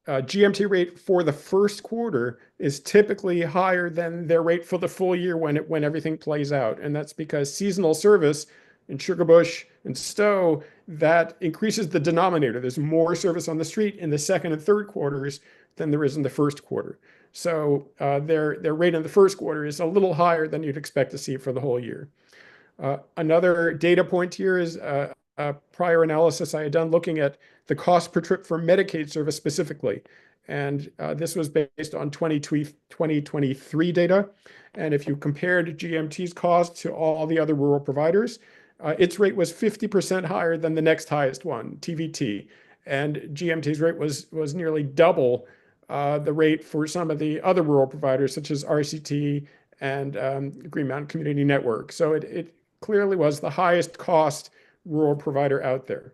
GMT rate for the first quarter is typically higher than their rate for the full year when everything plays out. And that's because seasonal service in Sugarbush and Stowe, that increases the denominator. There's more service on the street in the second and third quarters than there is in the first quarter. So their rate in the first quarter is a little higher than you'd expect to see for the whole year. Another data point here is a prior analysis I had done looking at the cost per trip for Medicaid service specifically. And this was based on 2023 data. And if you compared GMT's cost to all the other rural providers, its rate was 50% higher than the next highest one, TVT. And GMT's rate was nearly double the rate for some of the other rural providers, such as RCT and Green Mountain Community Network. So it clearly was the highest cost rural provider out there.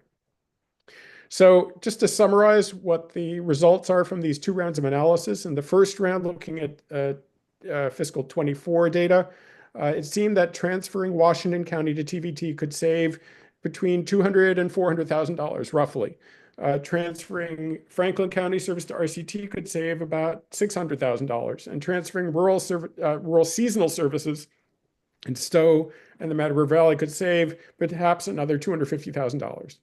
So just to summarize what the results are from these two rounds of analysis, in the first round looking at fiscal 24 data, it seemed that transferring Washington County to TVT could save between $200,000 and $400,000 roughly. Transferring Franklin County service to RCT could save about $600,000, and transferring rural seasonal services in Stowe and the Mad River Valley could save perhaps another $250,000.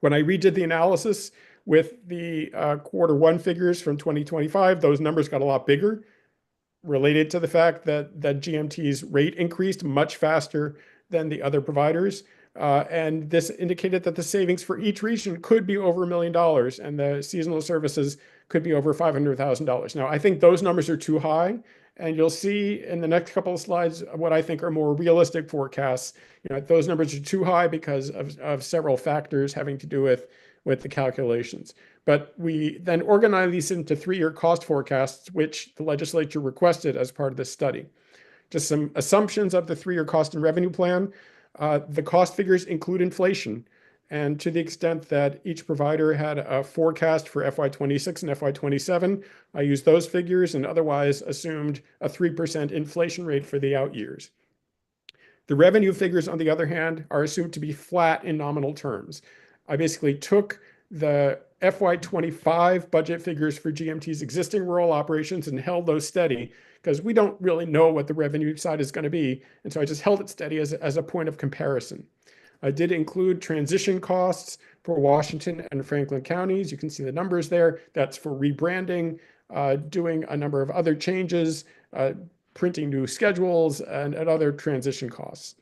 When I redid the analysis with the quarter one figures from 2025, those numbers got a lot bigger, related to the fact that GMT's rate increased much faster than the other providers. And this indicated that the savings for each region could be over $1 million and the seasonal services could be over $500,000. Now, I think those numbers are too high. And you'll see in the next couple of slides what I think are more realistic forecasts. Those numbers are too high because of several factors having to do with the calculations. But we then organize these into 3-year cost forecasts, which the legislature requested as part of this study. Just some assumptions of the 3-year cost and revenue plan. The cost figures include inflation. And to the extent that each provider had a forecast for FY26 and FY27, I used those figures and otherwise assumed a 3% inflation rate for the out years. The revenue figures, on the other hand, are assumed to be flat in nominal terms. I basically took the FY25 budget figures for GMT's existing rural operations and held those steady because we don't really know what the revenue side is going to be. And so I just held it steady as a point of comparison. I did include transition costs for Washington and Franklin counties. You can see the numbers there. That's for rebranding, doing a number of other changes, printing new schedules, and other transition costs.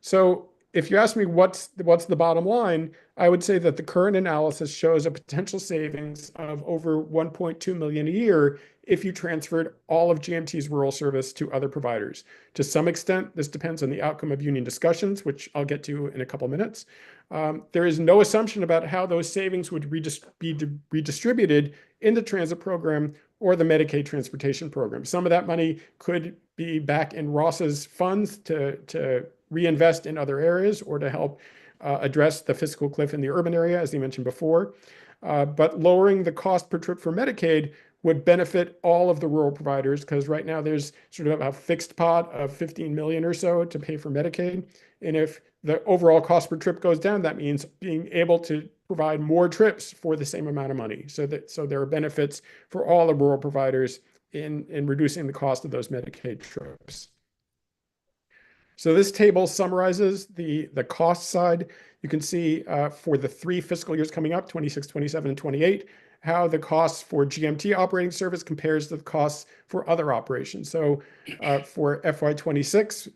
So if you ask me what's the bottom line, I would say that the current analysis shows a potential savings of over $1.2 million a year if you transferred all of GMT's rural service to other providers. To some extent, this depends on the outcome of union discussions, which I'll get to in a couple of minutes. There is no assumption about how those savings would be redistributed in the transit program or the Medicaid transportation program. Some of that money could be back in Ross's funds to reinvest in other areas or to help address the fiscal cliff in the urban area, as you mentioned before. But lowering the cost per trip for Medicaid would benefit all of the rural providers because right now there's sort of a fixed pot of 15 million or so to pay for Medicaid. And if the overall cost per trip goes down, that means being able to provide more trips for the same amount of money. So there are benefits for all the rural providers in reducing the cost of those Medicaid trips. So this table summarizes the cost side. You can see for the 3 fiscal years coming up, 26, 27, and 28, how the costs for GMT operating service compares to the costs for other operations. So for FY26,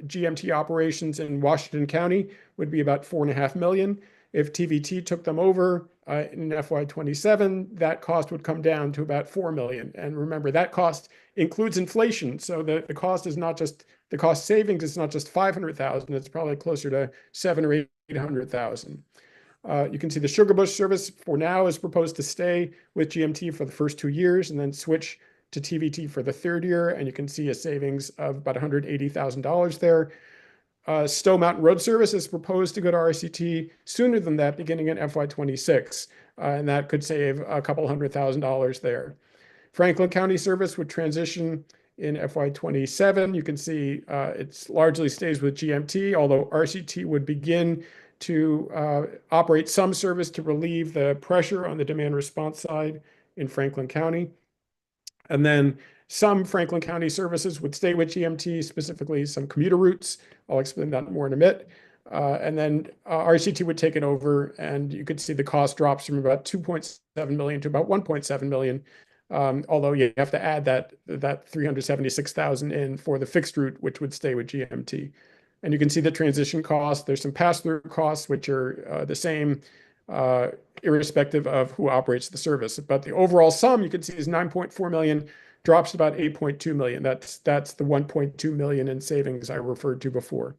GMT operations in Washington County would be about $4.5 million. If TVT took them over in FY '27, that cost would come down to about 4 million. And remember, that cost includes inflation. So the cost is not just, the cost savings is not just 500,000, it's probably closer to 700 or 800,000. You can see the Sugarbush service for now is proposed to stay with GMT for the first 2 years and then switch to TVT for the third year. And you can see a savings of about $180,000 there. Stowe Mountain Road Service is proposed to go to RCT sooner than that, beginning in FY '26, and that could save a couple $100,000 there. Franklin County Service would transition in FY '27. You can see it largely stays with GMT, although RCT would begin to operate some service to relieve the pressure on the demand response side in Franklin County. And then some Franklin County services would stay with GMT, specifically some commuter routes. I'll explain that more in a bit. And then RCT would take it over, and you could see the cost drops from about 2.7 million to about 1.7 million. Although you have to add that 376,000 in for the fixed route, which would stay with GMT. And you can see the transition costs. There's some pass-through costs, which are the same, irrespective of who operates the service. But the overall sum you can see is 9.4 million, drops to about 8.2 million. That's the 1.2 million in savings I referred to before.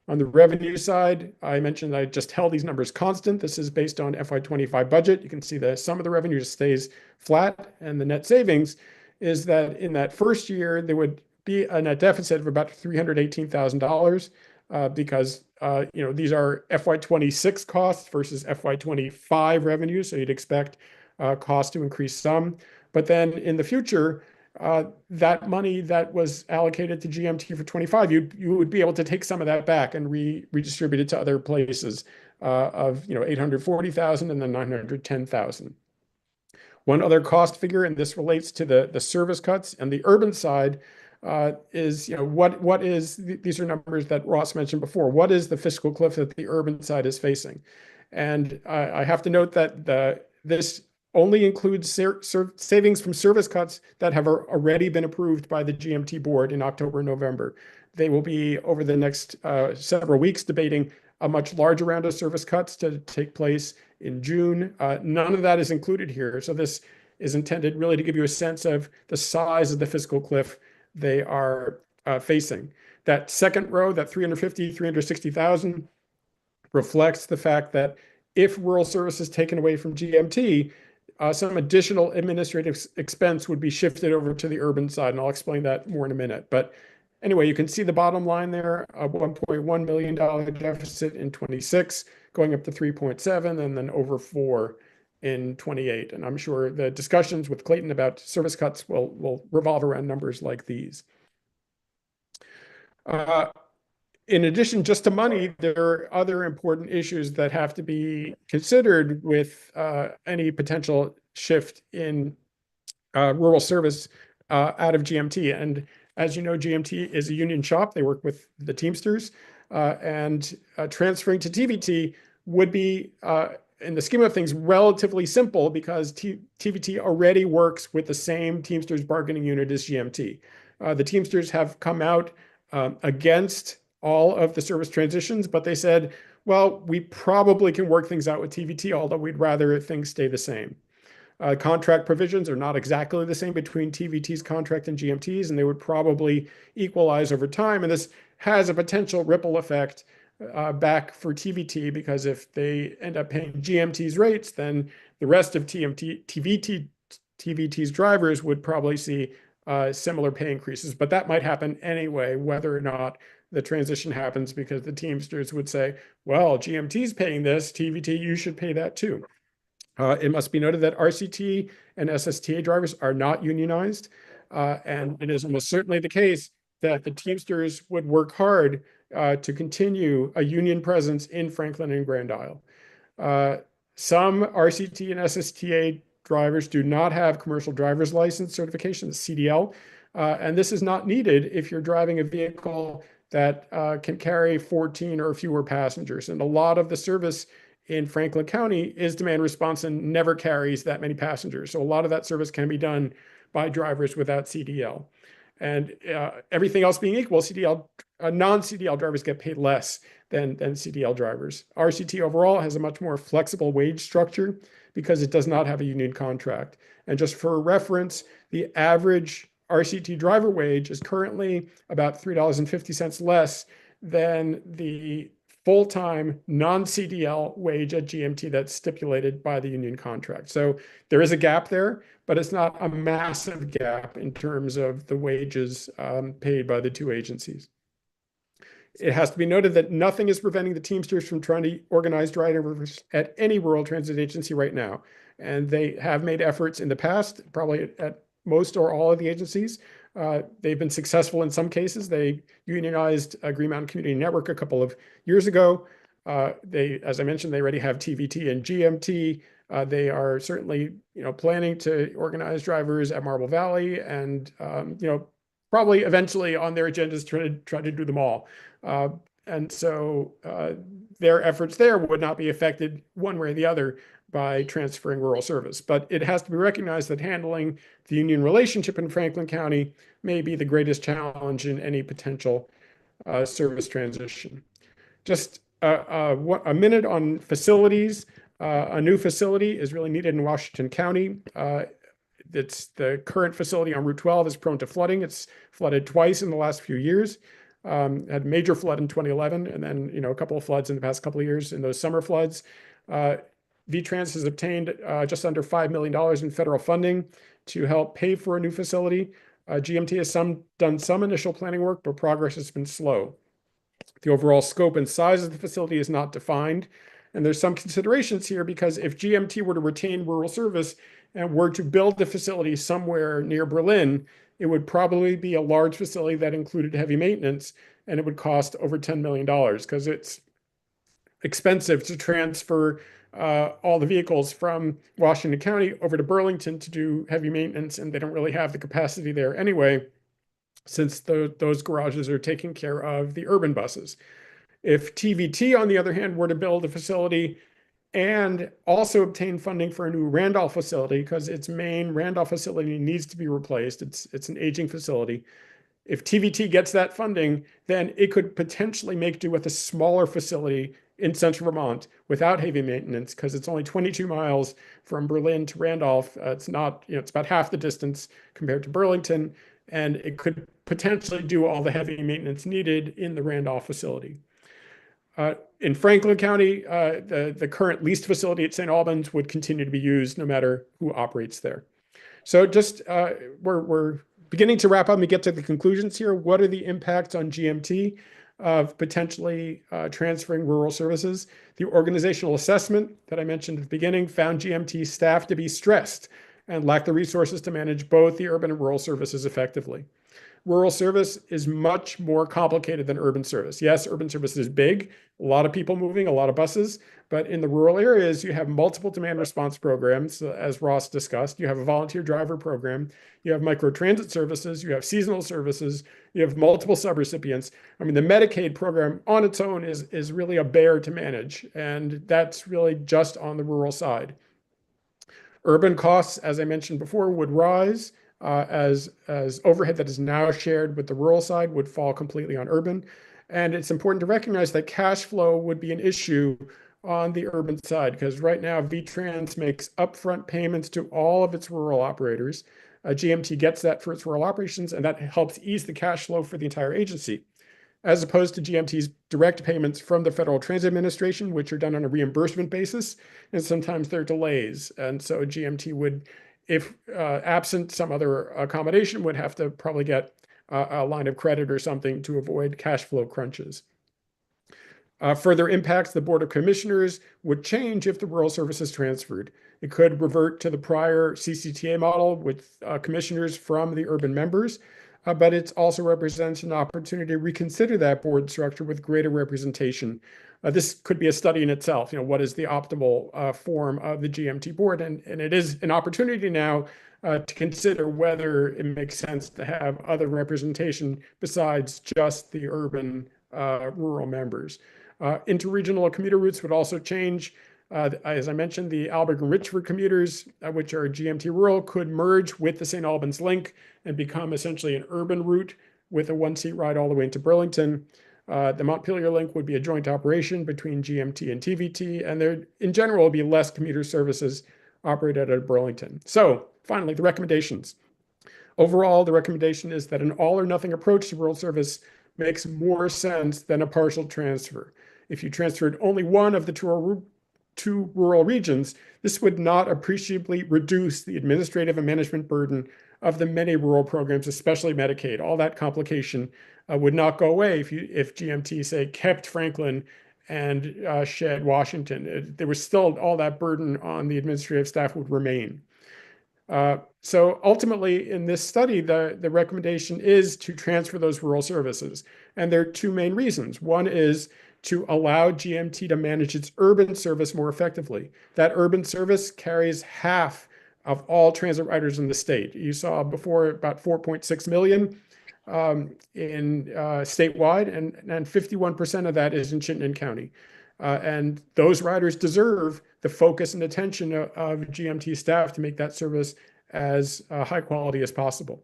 On the revenue side, I mentioned I just held these numbers constant. This is based on FY '25 budget. You can see the sum of the revenue just stays flat, and the net savings is that in that first year, there would be a net deficit of about $318,000 because these are FY '26 costs versus FY '25 revenues. So you'd expect costs to increase some. But then in the future, that money that was allocated to GMT for '25, you would be able to take some of that back and redistribute it to other places of 840,000 and then 910,000. One other cost figure, and this relates to the service cuts and the urban side, is what is these are numbers that Ross mentioned before. What is the fiscal cliff that the urban side is facing? And I have to note that this only includes savings from service cuts that have already been approved by the GMT board in October and November. They will be over the next several weeks debating a much larger round of service cuts to take place in June. None of that is included here. So this is intended really to give you a sense of the size of the fiscal cliff they are facing. That second row, that 360,000 reflects the fact that if rural service is taken away from GMT, some additional administrative expense would be shifted over to the urban side, and I'll explain that more in a minute. But anyway, you can see the bottom line there, a $1.1 million deficit in '26, going up to 3.7, and then over 4 in '28. And I'm sure the discussions with Clayton about service cuts will revolve around numbers like these. In addition just to money, there are other important issues that have to be considered with any potential shift in rural service out of GMT. And as you know, GMT is a union shop. They work with the Teamsters, and transferring to TVT would be, in the scheme of things, relatively simple because TVT already works with the same Teamsters bargaining unit as GMT. The Teamsters have come out against all of the service transitions, but they said, well, we probably can work things out with TVT, although we'd rather things stay the same. Contract provisions are not exactly the same between TVT's contract and GMT's, and they would probably equalize over time. And this has a potential ripple effect back for TVT, because if they end up paying GMT's rates, then the rest of TVT's drivers would probably see similar pay increases. But that might happen anyway, whether or not the transition happens, because the Teamsters would say, well, GMT's paying this, TVT, you should pay that too. It must be noted that RCT and SSTA drivers are not unionized. And it is almost certainly the case that the Teamsters would work hard to continue a union presence in Franklin and Grand Isle. Some RCT and SSTA drivers do not have commercial driver's license certification, CDL, and this is not needed if you're driving a vehicle that can carry 14 or fewer passengers. And a lot of the service in Franklin County is demand response and never carries that many passengers. So a lot of that service can be done by drivers without CDL. And everything else being equal, CDL non-CDL drivers get paid less than CDL drivers. RCT overall has a much more flexible wage structure because it does not have a union contract. And just for reference, the average RCT driver wage is currently about $3.50 less than the full-time non-CDL wage at GMT that's stipulated by the union contract. So there is a gap there, but it's not a massive gap in terms of the wages paid by the two agencies. It has to be noted that nothing is preventing the Teamsters from trying to organize drivers at any rural transit agency right now. And they have made efforts in the past, probably at most or all of the agencies. They've been successful in some cases. They unionized Green Mountain Community Network a couple of years ago. As I mentioned, they already have TVT and GMT. They are certainly, planning to organize drivers at Marble Valley, and probably eventually on their agendas try to do them all. And so their efforts there would not be affected one way or the other by transferring rural service. But it has to be recognized that handling the union relationship in Franklin County may be the greatest challenge in any potential service transition. Just a minute on facilities. A new facility is really needed in Washington County. It's the current facility on Route 12 is prone to flooding. It's flooded twice in the last few years. Had a major flood in 2011, and then a couple of floods in the past couple of years in those summer floods. VTrans has obtained just under $5 million in federal funding to help pay for a new facility. GMT has done some initial planning work, but progress has been slow. The overall scope and size of the facility is not defined. And there's some considerations here because if GMT were to retain rural service and were to build the facility somewhere near Berlin, it would probably be a large facility that included heavy maintenance, and it would cost over $10 million because it's expensive to transfer all the vehicles from Washington County over to Burlington to do heavy maintenance, and they don't really have the capacity there anyway, since those garages are taking care of the urban buses. If TVT, on the other hand, were to build a facility and also obtain funding for a new Randolph facility, because its main Randolph facility needs to be replaced, it's an aging facility. If TVT gets that funding, then it could potentially make do with a smaller facility in central Vermont without heavy maintenance, because it's only 22 miles from Berlin to Randolph. It's not, it's about half the distance compared to Burlington, and it could potentially do all the heavy maintenance needed in the Randolph facility. In Franklin County, the current leased facility at St. Albans would continue to be used no matter who operates there. So just we're beginning to wrap up and get to the conclusions here. What are the impacts on GMT of potentially transferring rural services? The organizational assessment that I mentioned at the beginning found GMT staff to be stressed and lack the resources to manage both the urban and rural services effectively. Rural service is much more complicated than urban service. Yes, urban service is big, a lot of people moving, a lot of buses, but in the rural areas, you have multiple demand response programs, as Ross discussed. You have a volunteer driver program, you have micro transit services, you have seasonal services, you have multiple subrecipients. I mean, the Medicaid program on its own is really a bear to manage, and that's really just on the rural side. Urban costs, as I mentioned before, would rise. As overhead that is now shared with the rural side would fall completely on urban. And it's important to recognize that cash flow would be an issue on the urban side, because right now VTrans makes upfront payments to all of its rural operators. GMT gets that for its rural operations, and that helps ease the cash flow for the entire agency, as opposed to GMT's direct payments from the Federal Transit Administration, which are done on a reimbursement basis, and sometimes there are delays. And so GMT would, if absent some other accommodation, would have to probably get a line of credit or something to avoid cash flow crunches. Further impacts, the Board of Commissioners would change if the rural service is transferred. It could revert to the prior CCTA model with commissioners from the urban members, but it also represents an opportunity to reconsider that board structure with greater representation. This could be a study in itself. What is the optimal form of the GMT board? And it is an opportunity now to consider whether it makes sense to have other representation besides just the urban rural members. Interregional commuter routes would also change. As I mentioned, the Alberg and Richford commuters, which are GMT rural, could merge with the St. Albans link and become essentially an urban route with a one-seat ride all the way into Burlington. The Montpelier link would be a joint operation between GMT and TVT, and there, in general, will be less commuter services operated at Burlington. So finally, the recommendations. Overall, the recommendation is that an all or nothing approach to rural service makes more sense than a partial transfer. If you transferred only one of the two rural regions, this would not appreciably reduce the administrative and management burden of the many rural programs, especially Medicaid. All that complication would not go away if GMT, say, kept Franklin and shed Washington. There was still all that burden on the administrative staff would remain. So ultimately, in this study, the recommendation is to transfer those rural services. And there are two main reasons. One is to allow GMT to manage its urban service more effectively. That urban service carries half of all transit riders in the state. You saw before about 4.6 million in statewide, and 51% of that is in Chittenden County. And those riders deserve the focus and attention of GMT staff to make that service as high quality as possible.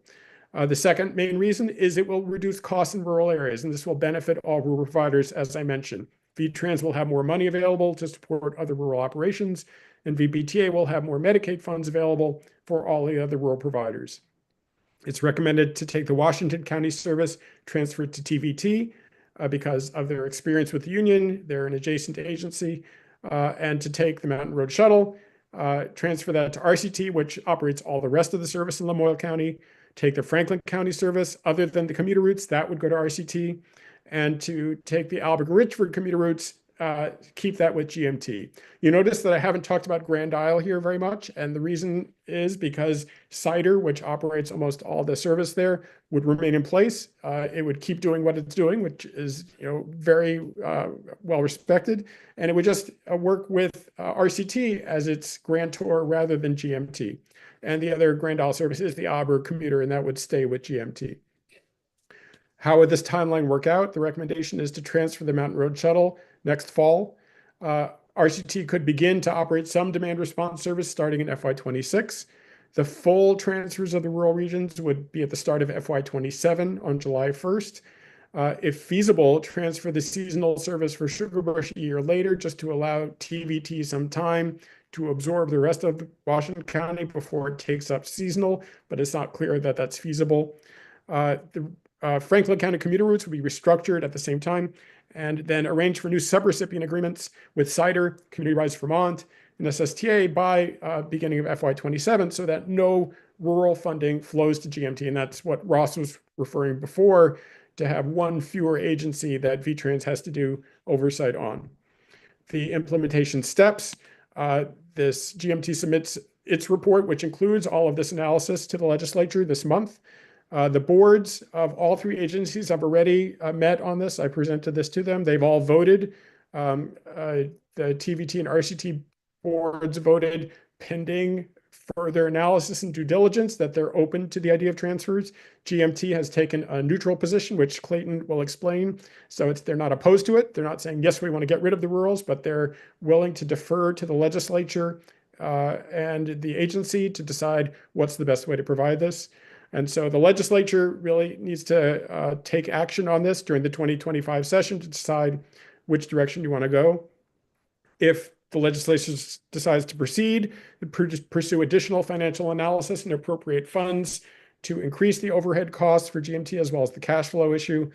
The second main reason is it will reduce costs in rural areas, and this will benefit all rural providers, as I mentioned. VTrans will have more money available to support other rural operations, and VBTA will have more Medicaid funds available for all the other rural providers. It's recommended to take the Washington County service, transfer it to TVT because of their experience with the union. They're an adjacent agency, and to take the Mountain Road Shuttle, transfer that to RCT, which operates all the rest of the service in Lamoille County. Take the Franklin County service, other than the commuter routes, that would go to RCT. And to take the Albuquerque-Richford commuter routes, keep that with GMT. You notice that I haven't talked about Grand Isle here very much, and the reason is because Cider, which operates almost all the service there, would remain in place. It would keep doing what it's doing, which is very well respected, and it would just work with RCT as its grantor rather than GMT. And the other Grand Isle service is the Auburn commuter, and that would stay with GMT. How would this timeline work out? The recommendation is to transfer the Mountain Road Shuttle next fall. RCT could begin to operate some demand response service starting in FY26. The full transfers of the rural regions would be at the start of FY27 on July 1st. If feasible, transfer the seasonal service for Sugarbush a year later, just to allow TVT some time to absorb the rest of Washington County before it takes up seasonal, but it's not clear that that's feasible. The Franklin County commuter routes will be restructured at the same time, and then arrange for new subrecipient agreements with Cider, Community Rides Vermont, and SSTA by beginning of FY27, so that no rural funding flows to GMT. And that's what Ross was referring before, to have one fewer agency that VTrans has to do oversight on. The implementation steps, this GMT submits its report, which includes all of this analysis, to the legislature this month. The boards of all three agencies have already met on this. I presented this to them. They've all voted. The TVT and RCT boards voted pending further analysis and due diligence that they're open to the idea of transfers. GMT has taken a neutral position, which Clayton will explain. So they're not opposed to it. They're not saying, yes, we want to get rid of the rurals, but they're willing to defer to the legislature and the agency to decide what's the best way to provide this. And so the legislature really needs to take action on this during the 2025 session to decide which direction you want to go. If the legislature decides to proceed, pursue additional financial analysis and appropriate funds to increase the overhead costs for GMT, as well as the cash flow issue.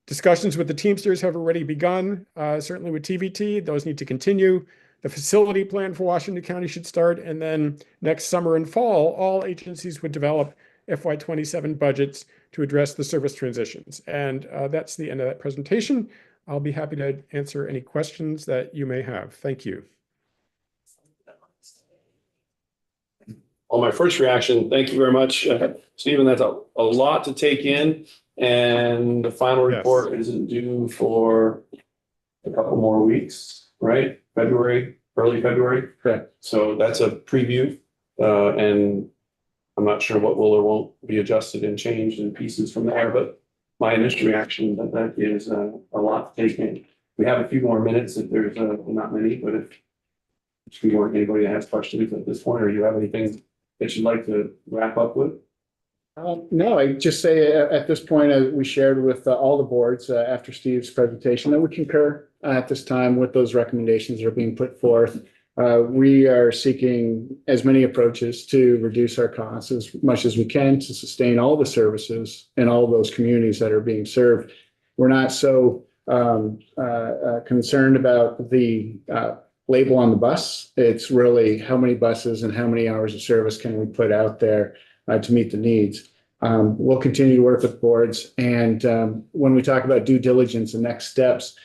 Discussions with the Teamsters have already begun, certainly with TVT. Those need to continue. The facility plan for Washington County should start, and then next summer and fall, all agencies would develop FY27 budgets to address the service transitions. And that's the end of that presentation. I'll be happy to answer any questions that you may have. Thank you. Well, my first reaction, thank you very much, Stephen. That's a lot to take in, and the final Yes. report isn't due for a couple more weeks, right? February, early February. Correct. So that's a preview, and I'm not sure what will or won't be adjusted and changed in pieces from there, but my initial reaction that is a lot to take in. We have a few more minutes if there's not many, but if anybody has questions at this point, or you have anything that you'd like to wrap up with? No, I just say at this point, we shared with all the boards after Steve's presentation that we concur at this time with those recommendations that are being put forth. We are seeking as many approaches to reduce our costs as much as we can to sustain all the services in all those communities that are being served. We're not so concerned about the label on the bus. It's really how many buses and how many hours of service can we put out there to meet the needs. We'll continue to work with boards. And when we talk about due diligence and next steps,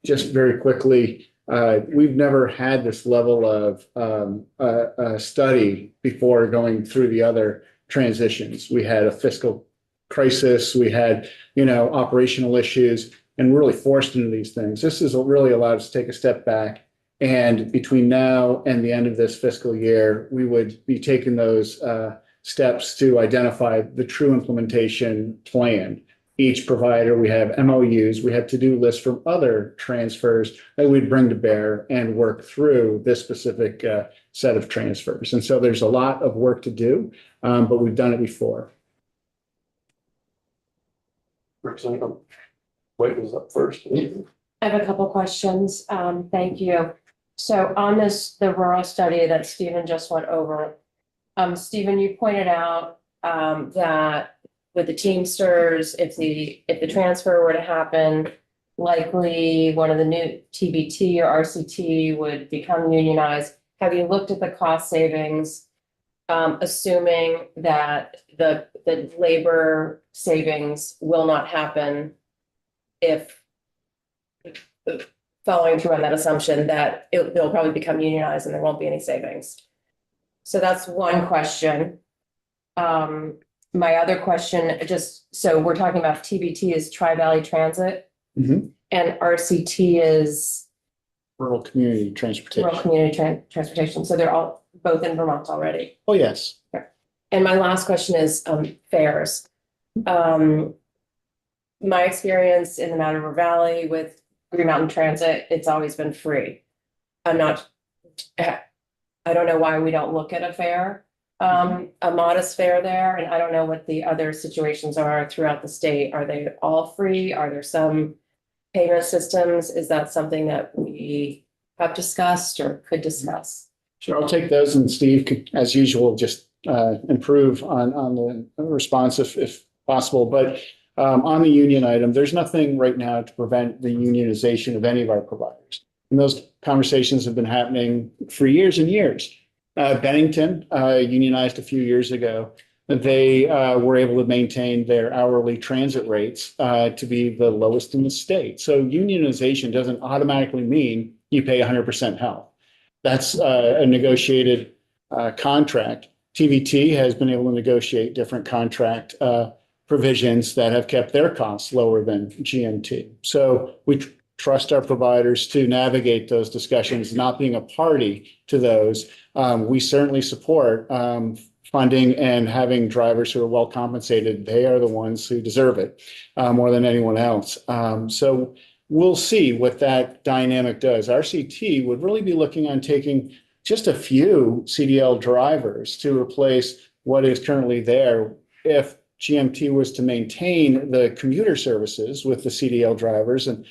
just very quickly, we've never had this level of study before going through the other transitions. We had a fiscal crisis, we had, operational issues, and we're really forced into these things. This has really allowed us to take a step back. And between now and the end of this fiscal year, we would be taking those steps to identify the true implementation plan. Each provider, we have MOUs, we have to-do lists from other transfers that we'd bring to bear and work through this specific set of transfers. And so there's a lot of work to do, but we've done it before. Representative White was up first. I have a couple questions. Thank you. So on the rural study that Stephen just went over, Stephen, you pointed out that with the Teamsters, if the transfer were to happen, likely one of the new TBT or RCT would become unionized. Have you looked at the cost savings, assuming that the labor savings will not happen if following through on that assumption that they'll probably become unionized and there won't be any savings? So that's one question. My other question, so we're talking about TBT is Tri-Valley Transit, Mhm. and RCT is Rural community transportation. Rural Community Transportation. So they're all both in Vermont already. Oh, yes. And my last question is fares. My experience in the Mad River Valley with Green Mountain Transit, it's always been free. I don't know why we don't look at a fare, a modest fare there, and I don't know what the other situations are throughout the state. Are they all free? Are there some payment systems? Is that something that we have discussed or could discuss? Sure, I'll take those, and Steve could, as usual, just improve on the response if possible. But on the union item, there's nothing right now to prevent the unionization of any of our providers. And those conversations have been happening for years and years. Bennington unionized a few years ago. They were able to maintain their hourly transit rates to be the lowest in the state. So unionization doesn't automatically mean you pay 100% health. That's a negotiated contract. TVT has been able to negotiate different contract provisions that have kept their costs lower than GMT. So we trust our providers to navigate those discussions, not being a party to those. We certainly support funding and having drivers who are well compensated. They are the ones who deserve it more than anyone else. So we'll see what that dynamic does. RCT would really be looking on taking just a few CDL drivers to replace what is currently there. If GMT was to maintain the commuter services with the CDL drivers, and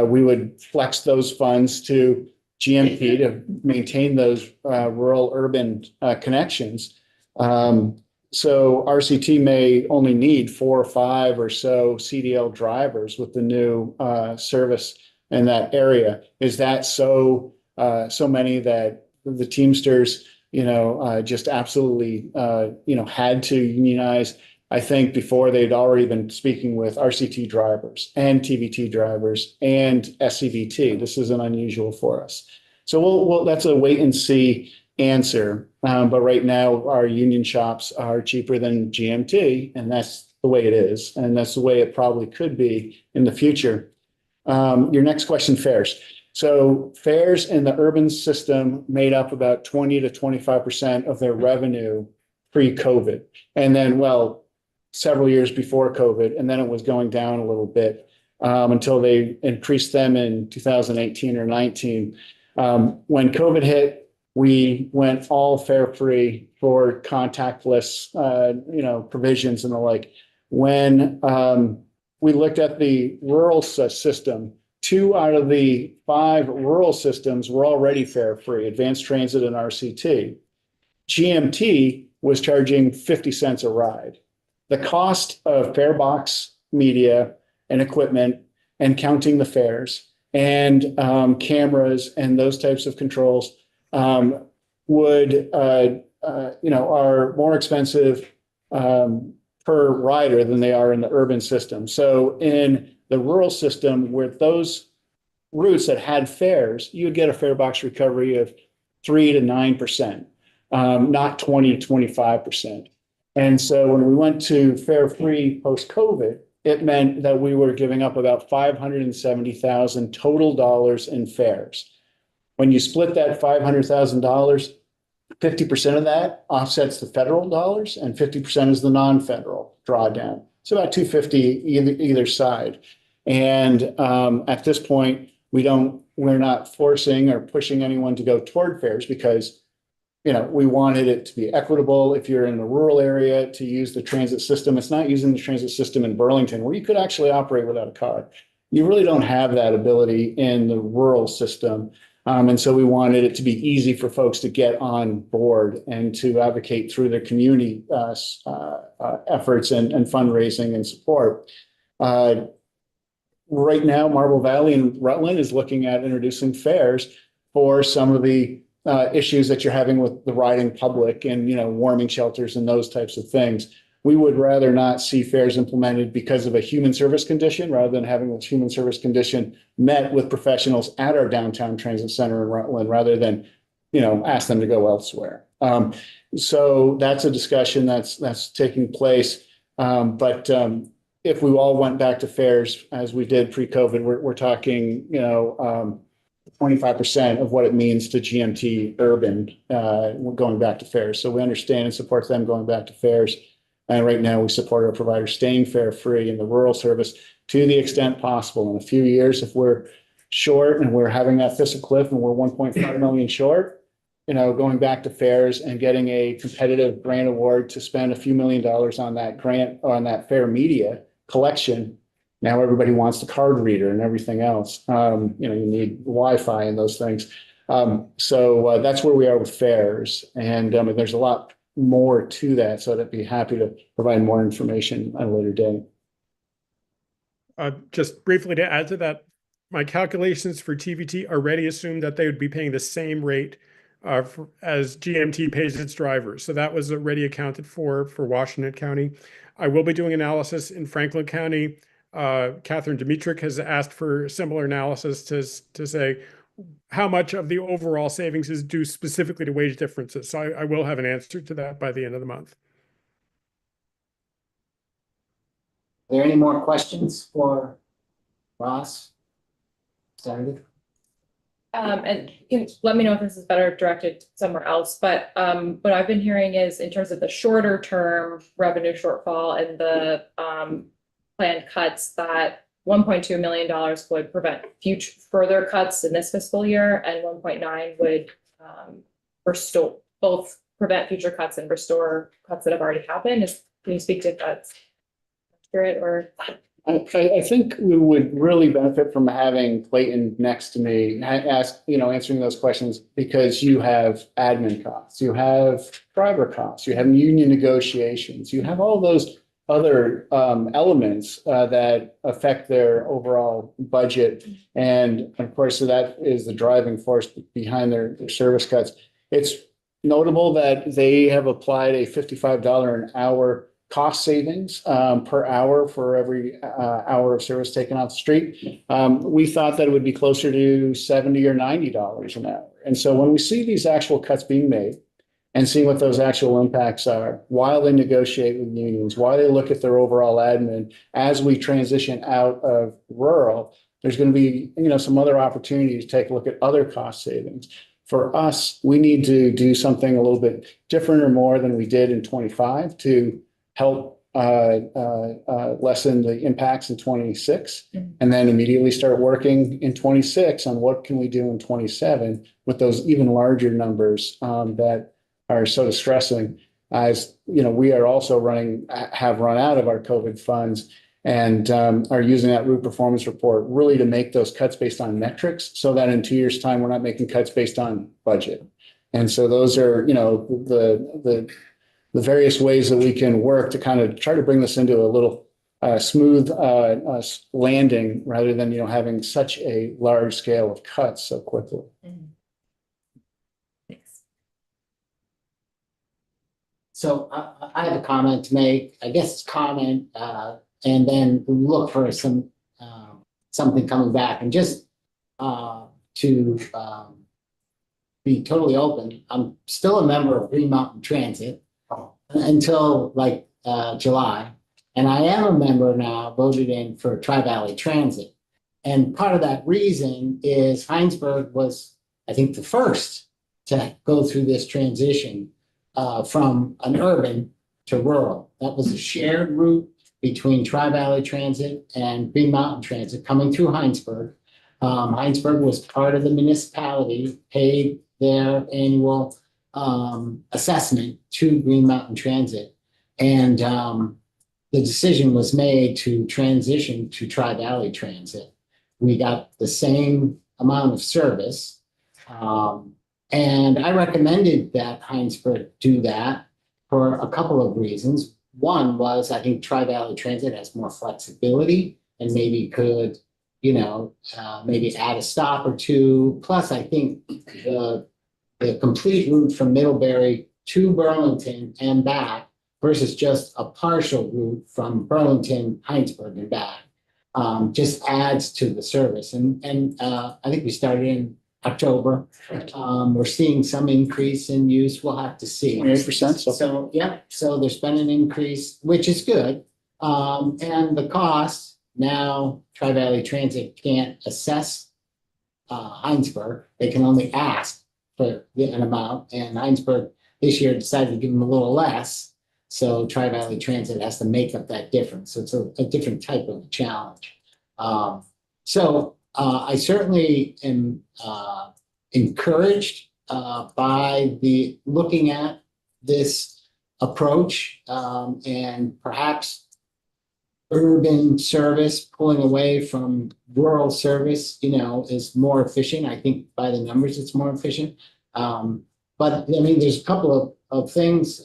we would flex those funds to GMT to maintain those rural urban connections. So RCT may only need 4 or 5 or so CDL drivers with the new service in that area. Is that so many that the Teamsters, just absolutely, had to unionize? I think before they'd already been speaking with RCT drivers and TVT drivers and SCVT. This isn't unusual for us. So that's a wait and see answer. But right now our union shops are cheaper than GMT, and that's the way it is. And that's the way it probably could be in the future. Your next question, fares. So fares in the urban system made up about 20 to 25% of their revenue pre-COVID. And then, several years before COVID, and then it was going down a little bit until they increased them in 2018 or 19. When COVID hit, we went all fare free for contactless, provisions and the like. When we looked at the rural system, 2 out of the 5 rural systems were already fare free, Advanced Transit and RCT. GMT was charging 50 cents a ride. The cost of fare box media and equipment and counting the fares and cameras and those types of controls are more expensive per rider than they are in the urban system. So in the rural system, where those routes that had fares, you would get a fare box recovery of 3 to 9%, not 20 to 25%. And so when we went to fare free post-COVID, it meant that we were giving up about $570,000 total dollars in fares. When you split that $500,000, 50% of that offsets the federal dollars and 50% is the non-federal drawdown. It's about $250 either side. And at this point, we're not forcing or pushing anyone to go toward fares because we wanted it to be equitable. If you're in a rural area, to use the transit system. It's not using the transit system in Burlington where you could actually operate without a car. You really don't have that ability in the rural system. And so we wanted it to be easy for folks to get on board and to advocate through their community efforts and fundraising and support. Right now, Marble Valley and Rutland is looking at introducing fares for some of the issues that you're having with the riding public and, warming shelters and those types of things. We would rather not see fares implemented because of a human service condition rather than having this human service condition met with professionals at our downtown transit center in Rutland rather than, ask them to go elsewhere. So that's a discussion that's taking place. But if we all went back to fares as we did pre-COVID, we're talking, 25% of what it means to GMT urban going back to fares. So we understand and support them going back to fares. And right now we support our providers staying fare free in the rural service to the extent possible. In a few years, if we're short and we're having that fiscal cliff and we're 1.5 million short, going back to fares and getting a competitive grant award to spend a few $1 million on that grant or on that fare media collection. Now everybody wants the card reader and everything else. You need Wi-Fi and those things. So that's where we are with fares. And there's a lot more to that. So I'd be happy to provide more information at a later date. Just briefly to add to that, my calculations for TVT already assumed that they would be paying the same rate as GMT pays its drivers. So that was already accounted for Washington County. I will be doing analysis in Franklin County. Catherine Dimitrick has asked for similar analysis to say how much of the overall savings is due specifically to wage differences. So I will have an answer to that by the end of the month. Are there any more questions for Ross? Started. And you can let me know if this is better directed somewhere else, but what I've been hearing is in terms of the shorter term revenue shortfall and the planned cuts that $1.2 million would prevent future further cuts in this fiscal year, and 1.9 would restore, both prevent future cuts and restore cuts that have already happened. Can you speak to if that's accurate or? I think we would really benefit from having Clayton next to me, answering those questions, because you have admin costs, you have driver costs, you have union negotiations, you have all those other elements that affect their overall budget. And of course, so that is the driving force behind their service cuts. It's notable that they have applied a $55 an hour cost savings per hour for every hour of service taken off the street. We thought that it would be closer to $70 or $90 an hour. And so when we see these actual cuts being made and seeing what those actual impacts are while they negotiate with unions, while they look at their overall admin, as we transition out of rural, there's going to be, some other opportunities to take a look at other cost savings. For us, we need to do something a little bit different or more than we did in 25 to help lessen the impacts in 26, Mhm. and then immediately start working in 26 on what can we do in 27 with those even larger numbers that are so distressing. As you know, we are also have run out of our COVID funds and are using that root performance report really to make those cuts based on metrics, so that in 2 years' time, we're not making cuts based on budget. And so those are, you know, the various ways that we can work to kind of try to bring this into a little smooth landing rather than, you know, having such a large scale of cuts so quickly. Thanks. So I have a comment to make, I guess it's comment, and then look for something coming back, and just to be totally open, I'm still a member of Green Mountain Transit until like July. And I am a member now, voted in for Tri-Valley Transit. And part of that reason is Heinsberg was, I think, the first to go through this transition from an urban to rural. That was a shared route between Tri-Valley Transit and Green Mountain Transit coming through Heinsberg. Heinsberg was part of the municipality, paid their annual assessment to Green Mountain Transit. And the decision was made to transition to Tri-Valley Transit. We got the same amount of service. And I recommended that Heinsberg do that for a couple of reasons. One was I think Tri-Valley Transit has more flexibility and maybe could, you know, maybe add a stop or two. Plus, I think the complete route from Middlebury to Burlington and back versus just a partial route from Burlington, Heinsberg and back just adds to the service. And I think we started in October. We're seeing some increase in use. We'll have to see. 28%. So yeah, so there's been an increase, which is good. And the cost now, Tri-Valley Transit can't assess Heinsberg. They can only ask for an amount, and Heinsberg this year decided to give them a little less. So Tri-Valley Transit has to make up that difference. So it's a different type of challenge. I certainly am encouraged by the looking at this approach and perhaps urban service pulling away from rural service, you know, is more efficient. I think by the numbers, it's more efficient. But I mean, there's a couple of things.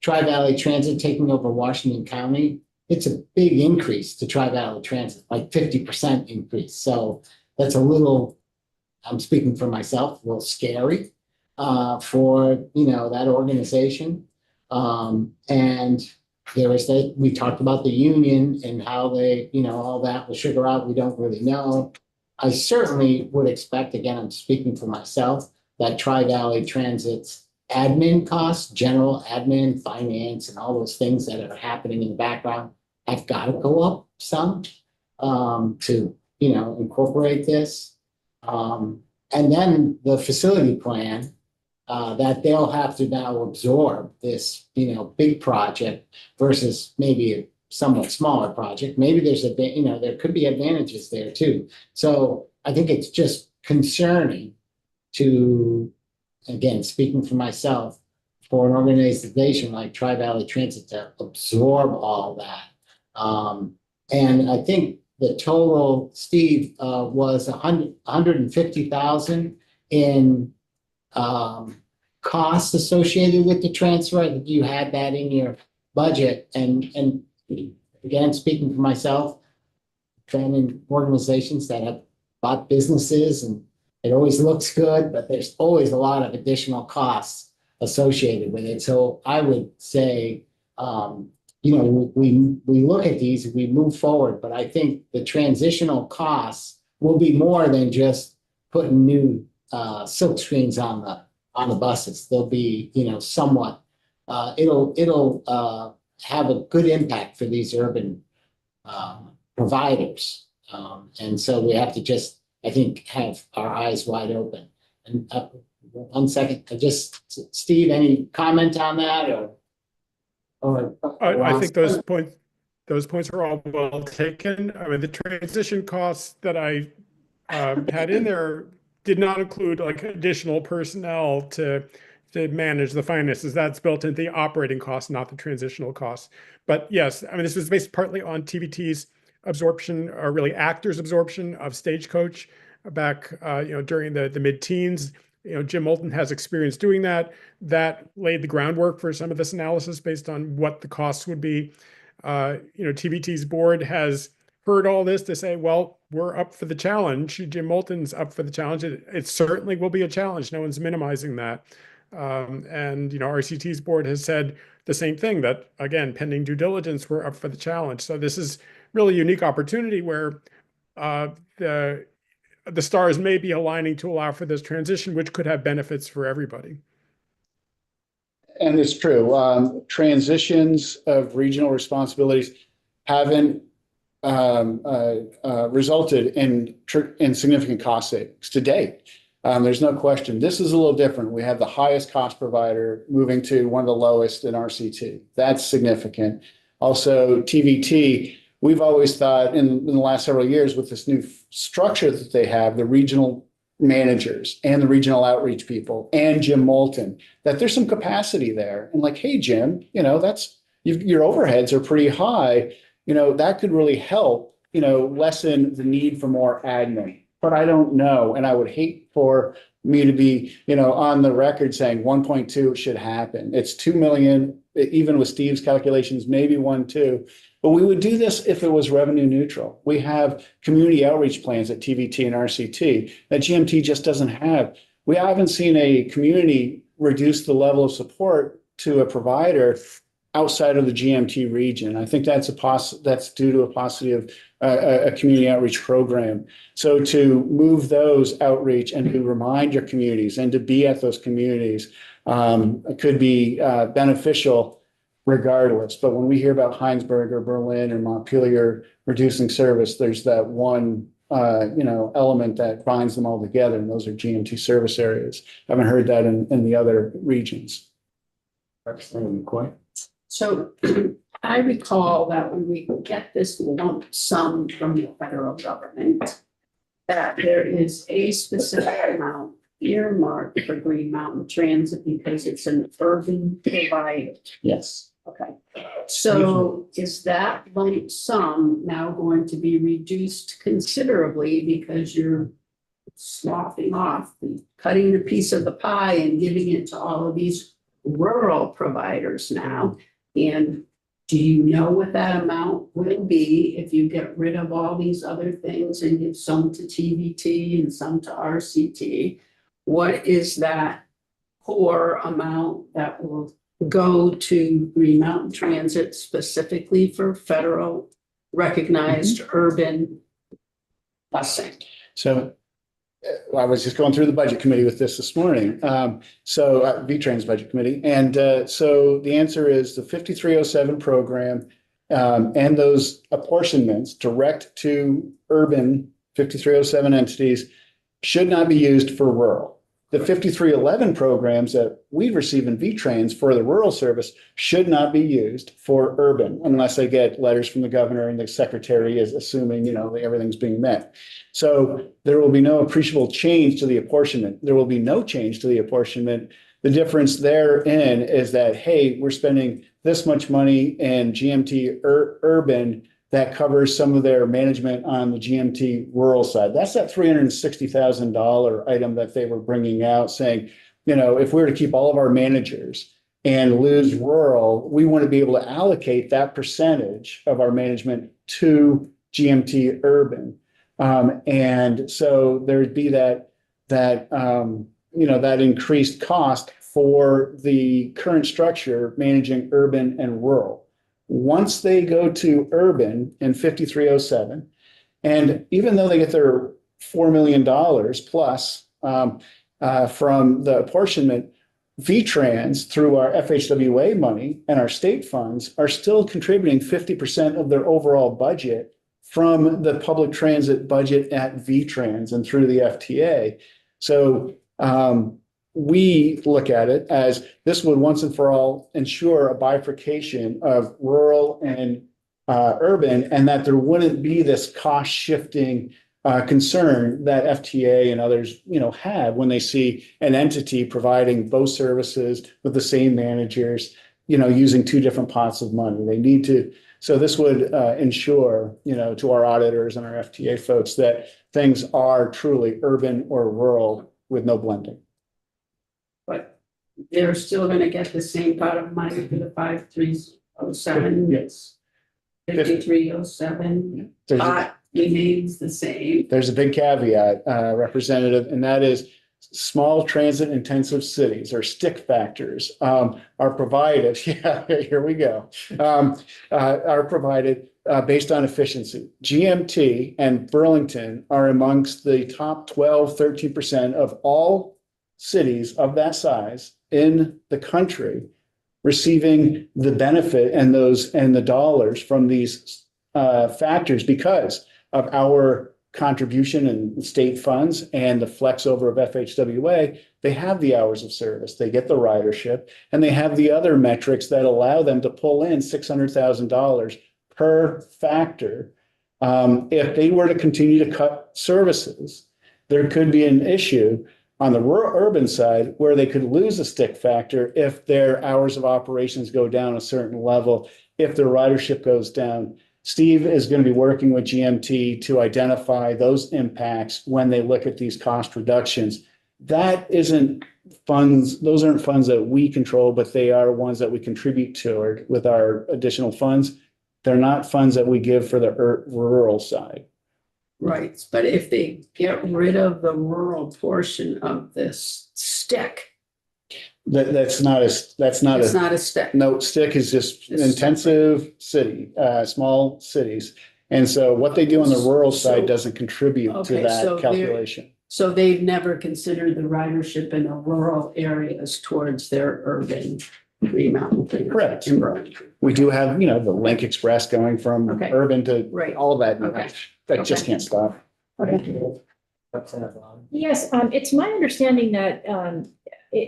Tri-Valley Transit taking over Washington County, it's a big increase to Tri-Valley Transit, like 50% increase. So that's a little, I'm speaking for myself, a little scary for, you know, that organization. And there was that, we talked about the union and how they, you know, all that will sugar out, we don't really know. I certainly would expect, again, I'm speaking for myself, that Tri-Valley Transit's admin costs, general admin, finance, and all those things that are happening in the background have got to go up some to, you know, incorporate this. And then the facility plan that they'll have to now absorb this, you know, big project versus maybe a somewhat smaller project. Maybe there's you know, there could be advantages there too. So I think it's just concerning to, again, speaking for myself, for an organization like Tri-Valley Transit to absorb all that. And I think the total, Steve, was 150,000 in costs associated with the transfer. I think you had that in your budget. And again, speaking for myself, been in organizations that have bought businesses and it always looks good, but there's always a lot of additional costs associated with it. So I would say, you know, we look at these and we move forward, but I think the transitional costs will be more than just putting new silk screens on the buses. They'll be, you know, somewhat, it'll have a good impact for these urban providers. And so we have to just, I think, have our eyes wide open. And 1 second, Steve, any comment on that or? I think those points are all well taken. I mean, the transition costs that I had in there did not include like additional personnel to manage the finances. That's built into the operating costs, not the transitional costs. But yes, I mean, this was based partly on TVT's absorption, or really Actors' absorption of Stagecoach back, during the mid-teens. Jim Moulton has experience doing that. That laid the groundwork for some of this analysis based on what the costs would be. TVT's board has heard all this to say, well, we're up for the challenge. Jim Moulton's up for the challenge. It certainly will be a challenge. No one's minimizing that. RCT's board has said the same thing, that again, pending due diligence, we're up for the challenge. So this is really a unique opportunity where the stars may be aligning to allow for this transition, which could have benefits for everybody. And it's true. Transitions of regional responsibilities haven't resulted in significant cost savings to date. There's no question. This is a little different. We have the highest cost provider moving to one of the lowest in RCT. That's significant. Also, TVT, we've always thought in the last several years with this new structure that they have, the regional managers and the regional outreach people and Jim Moulton, that there's some capacity there. And like, hey, Jim, your overheads are pretty high. That could really help, lessen the need for more admin. But I don't know. And I would hate for me to be, on the record saying 1.2 should happen. It's 2 million, even with Steve's calculations, maybe 1.2. But we would do this if it was revenue neutral. We have community outreach plans at TVT and RCT that GMT just doesn't have. We haven't seen a community reduce the level of support to a provider outside of the GMT region. I think that's due to a paucity of a community outreach program. So to move those outreach and to remind your communities and to be at those communities could be beneficial regardless. But when we hear about Heinsberg or Berlin or Montpelier reducing service, there's that one element that binds them all together, and those are GMT service areas. I haven't heard that in the other regions. So I recall that when we get this lump sum from the federal government, that there is a specific amount earmarked for Green Mountain Transit because it's an urban provider. Yes. Okay. So is that lump sum now going to be reduced considerably because you're sloughing off, cutting a piece of the pie and giving it to all of these rural providers now? And do you know what that amount will be if you get rid of all these other things and give some to TVT and some to RCT? What is that core amount that will go to Green Mountain Transit specifically for federal recognized urban busing? So I was just going through the budget committee with this morning. VTrans budget committee. And so the answer is the 5307 program and those apportionments direct to urban 5307 entities should not be used for rural. The 5311 programs that we receive in VTrans for the rural service should not be used for urban unless they get letters from the governor and the secretary is assuming, everything's being met. So there will be no appreciable change to the apportionment. There will be no change to the apportionment. The difference therein is that, hey, we're spending this much money in GMT urban that covers some of their management on the GMT rural side. That's that $360,000 item that they were bringing out saying, if we were to keep all of our managers and lose rural, we want to be able to allocate that percentage of our management to GMT urban. And so there'd be that increased cost for the current structure managing urban and rural. Once they go to urban in 5307, and even though they get their $4 million plus from the apportionment, VTrans through our FHWA money and our state funds are still contributing 50% of their overall budget from the public transit budget at VTrans and through the FTA. So we look at it as this would once and for all ensure a bifurcation of rural and urban, and that there wouldn't be this cost shifting concern that FTA and others, have when they see an entity providing both services with the same managers, using two different pots of money. They need to. So this would ensure, to our auditors and our FTA folks that things are truly urban or rural with no blending. But they're still gonna get the same pot of money for the 5307. Yes. 5307, There's a- pot remains the same. There's a big caveat, Representative, and that is small transit intensive cities or stick factors are provided. Yeah, here we go. Are provided based on efficiency. GMT and Burlington are amongst the top 12, 13% of all cities of that size in the country receiving the benefit and the dollars from these factors because of our contribution and state funds and the flex over of FHWA. They have the hours of service, they get the ridership, and they have the other metrics that allow them to pull in $600,000 per factor. If they were to continue to cut services, there could be an issue on the rural urban side where they could lose a stick factor if their hours of operations go down a certain level, if their ridership goes down. Steve is going to be working with GMT to identify those impacts when they look at these cost reductions. That isn't funds, those aren't funds that we control, but they are ones that we contribute to with our additional funds. They're not funds that we give for the rural side. Right, but if they get rid of the rural portion of this stick, That's not it's not a stick. no, stick is just It's- intensive city, small cities. And so what they do on the rural side doesn't contribute to Okay, so that they're- calculation. So they've never considered the ridership in the rural areas towards their urban Green Mountain thing. Correct. In Burlington. We do have, the Link Express going from Okay. urban to Right. all of that. Okay. That just Okay. can't stop. Yes, it's my understanding that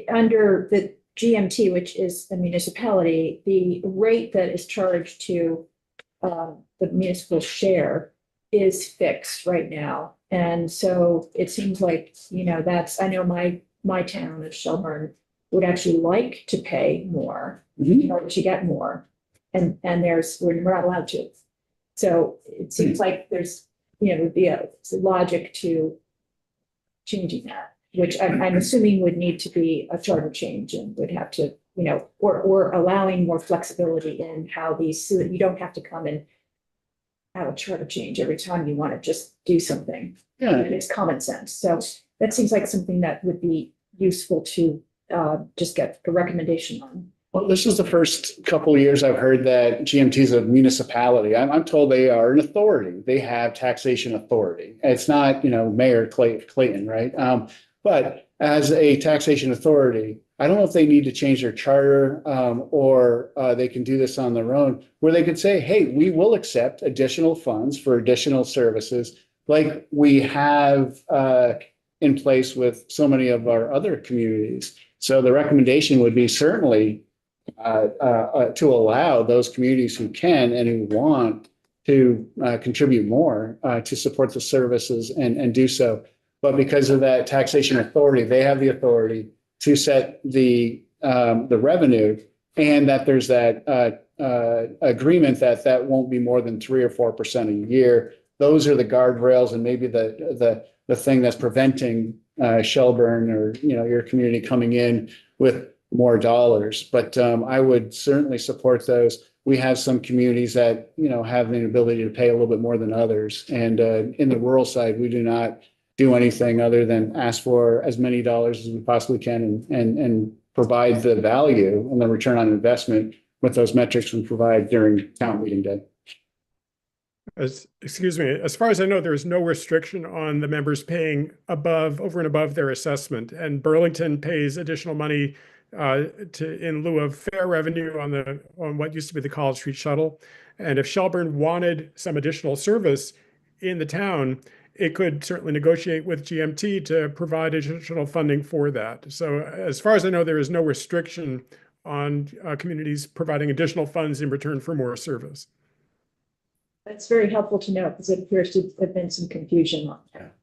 under the GMT, which is a municipality, the rate that is charged to the municipal share is fixed right now. And so it seems like, I know my town of Shelburne would actually like to pay more Mhm. in order to get more. And we're not allowed to. So it seems like there's, would be a logic to changing that, which I'm assuming would need to be a charter change and would have to, or allowing more flexibility in how so that you don't have to come and have a charter change every time you want to just do something. Yeah. And it's common sense. So that seems like something that would be useful to just get a recommendation on. Well, this is the first couple of years I've heard that GMT is a municipality. I'm told they are an authority. They have taxation authority. It's not, Mayor Clayton, right? But as a taxation authority, I don't know if they need to change their charter or they can do this on their own, where they could say, hey, we will accept additional funds for additional services like we have in place with so many of our other communities. So the recommendation would be certainly to allow those communities who can and who want to contribute more to support the services and do so. But because of that taxation authority, they have the authority to set the revenue, and that there's that agreement that won't be more than 3 or 4% a year. Those are the guardrails and maybe the thing that's preventing Shelburne or your community coming in with more dollars. But I would certainly support those. We have some communities that have the ability to pay a little bit more than others, and in the rural side, we do not do anything other than ask for as many dollars as we possibly can and provide the value and the return on investment with those metrics we provide during town meeting day. Excuse me, as far as I know, there is no restriction on the members paying over and above their assessment. And Burlington pays additional money in lieu of fare revenue on what used to be the College Street Shuttle. And if Shelburne wanted some additional service in the town, it could certainly negotiate with GMT to provide additional funding for that. So as far as I know, there is no restriction on communities providing additional funds in return for more service. That's very helpful to know because it appears to have been some confusion on that.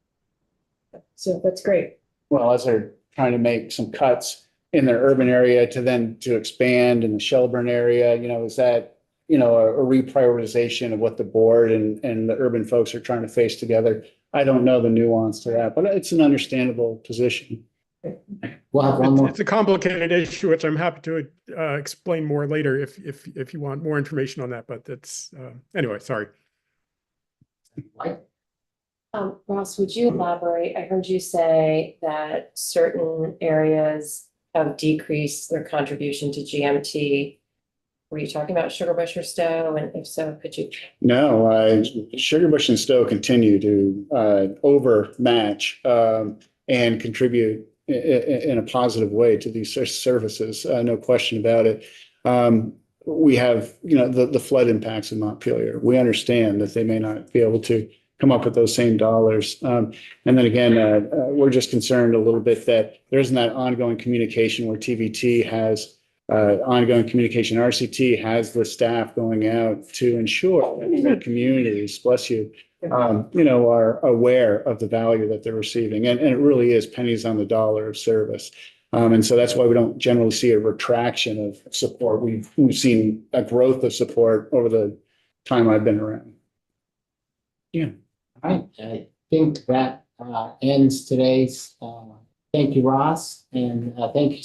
So that's great. Well, as they're trying to make some cuts in their urban area to expand in the Shelburne area, is that, a reprioritization of what the board and the urban folks are trying to face together? I don't know the nuance to that, but it's an understandable position. We'll have one more. It's a complicated issue, which I'm happy to explain more later if you want more information on that. But that's anyway. Sorry. Ross, would you elaborate? I heard you say that certain areas have decreased their contribution to GMT. Were you talking about Sugarbush or Stowe? And if so, could you? No, Sugarbush and Stowe continue to overmatch and contribute in a positive way to these services. No question about it. We have, the flood impacts in Montpelier. We understand that they may not be able to come up with those same dollars. And then again, we're just concerned a little bit that there isn't that ongoing communication where TVT has ongoing communication. RCT has the staff going out to ensure that their communities, bless you, are aware of the value that they're receiving. And it really is pennies on the dollar of service. And so that's why we don't generally see a retraction of support. We've seen a growth of support over the time I've been around. Yeah. All right, I think that ends today's, thank you, Ross, and thank you,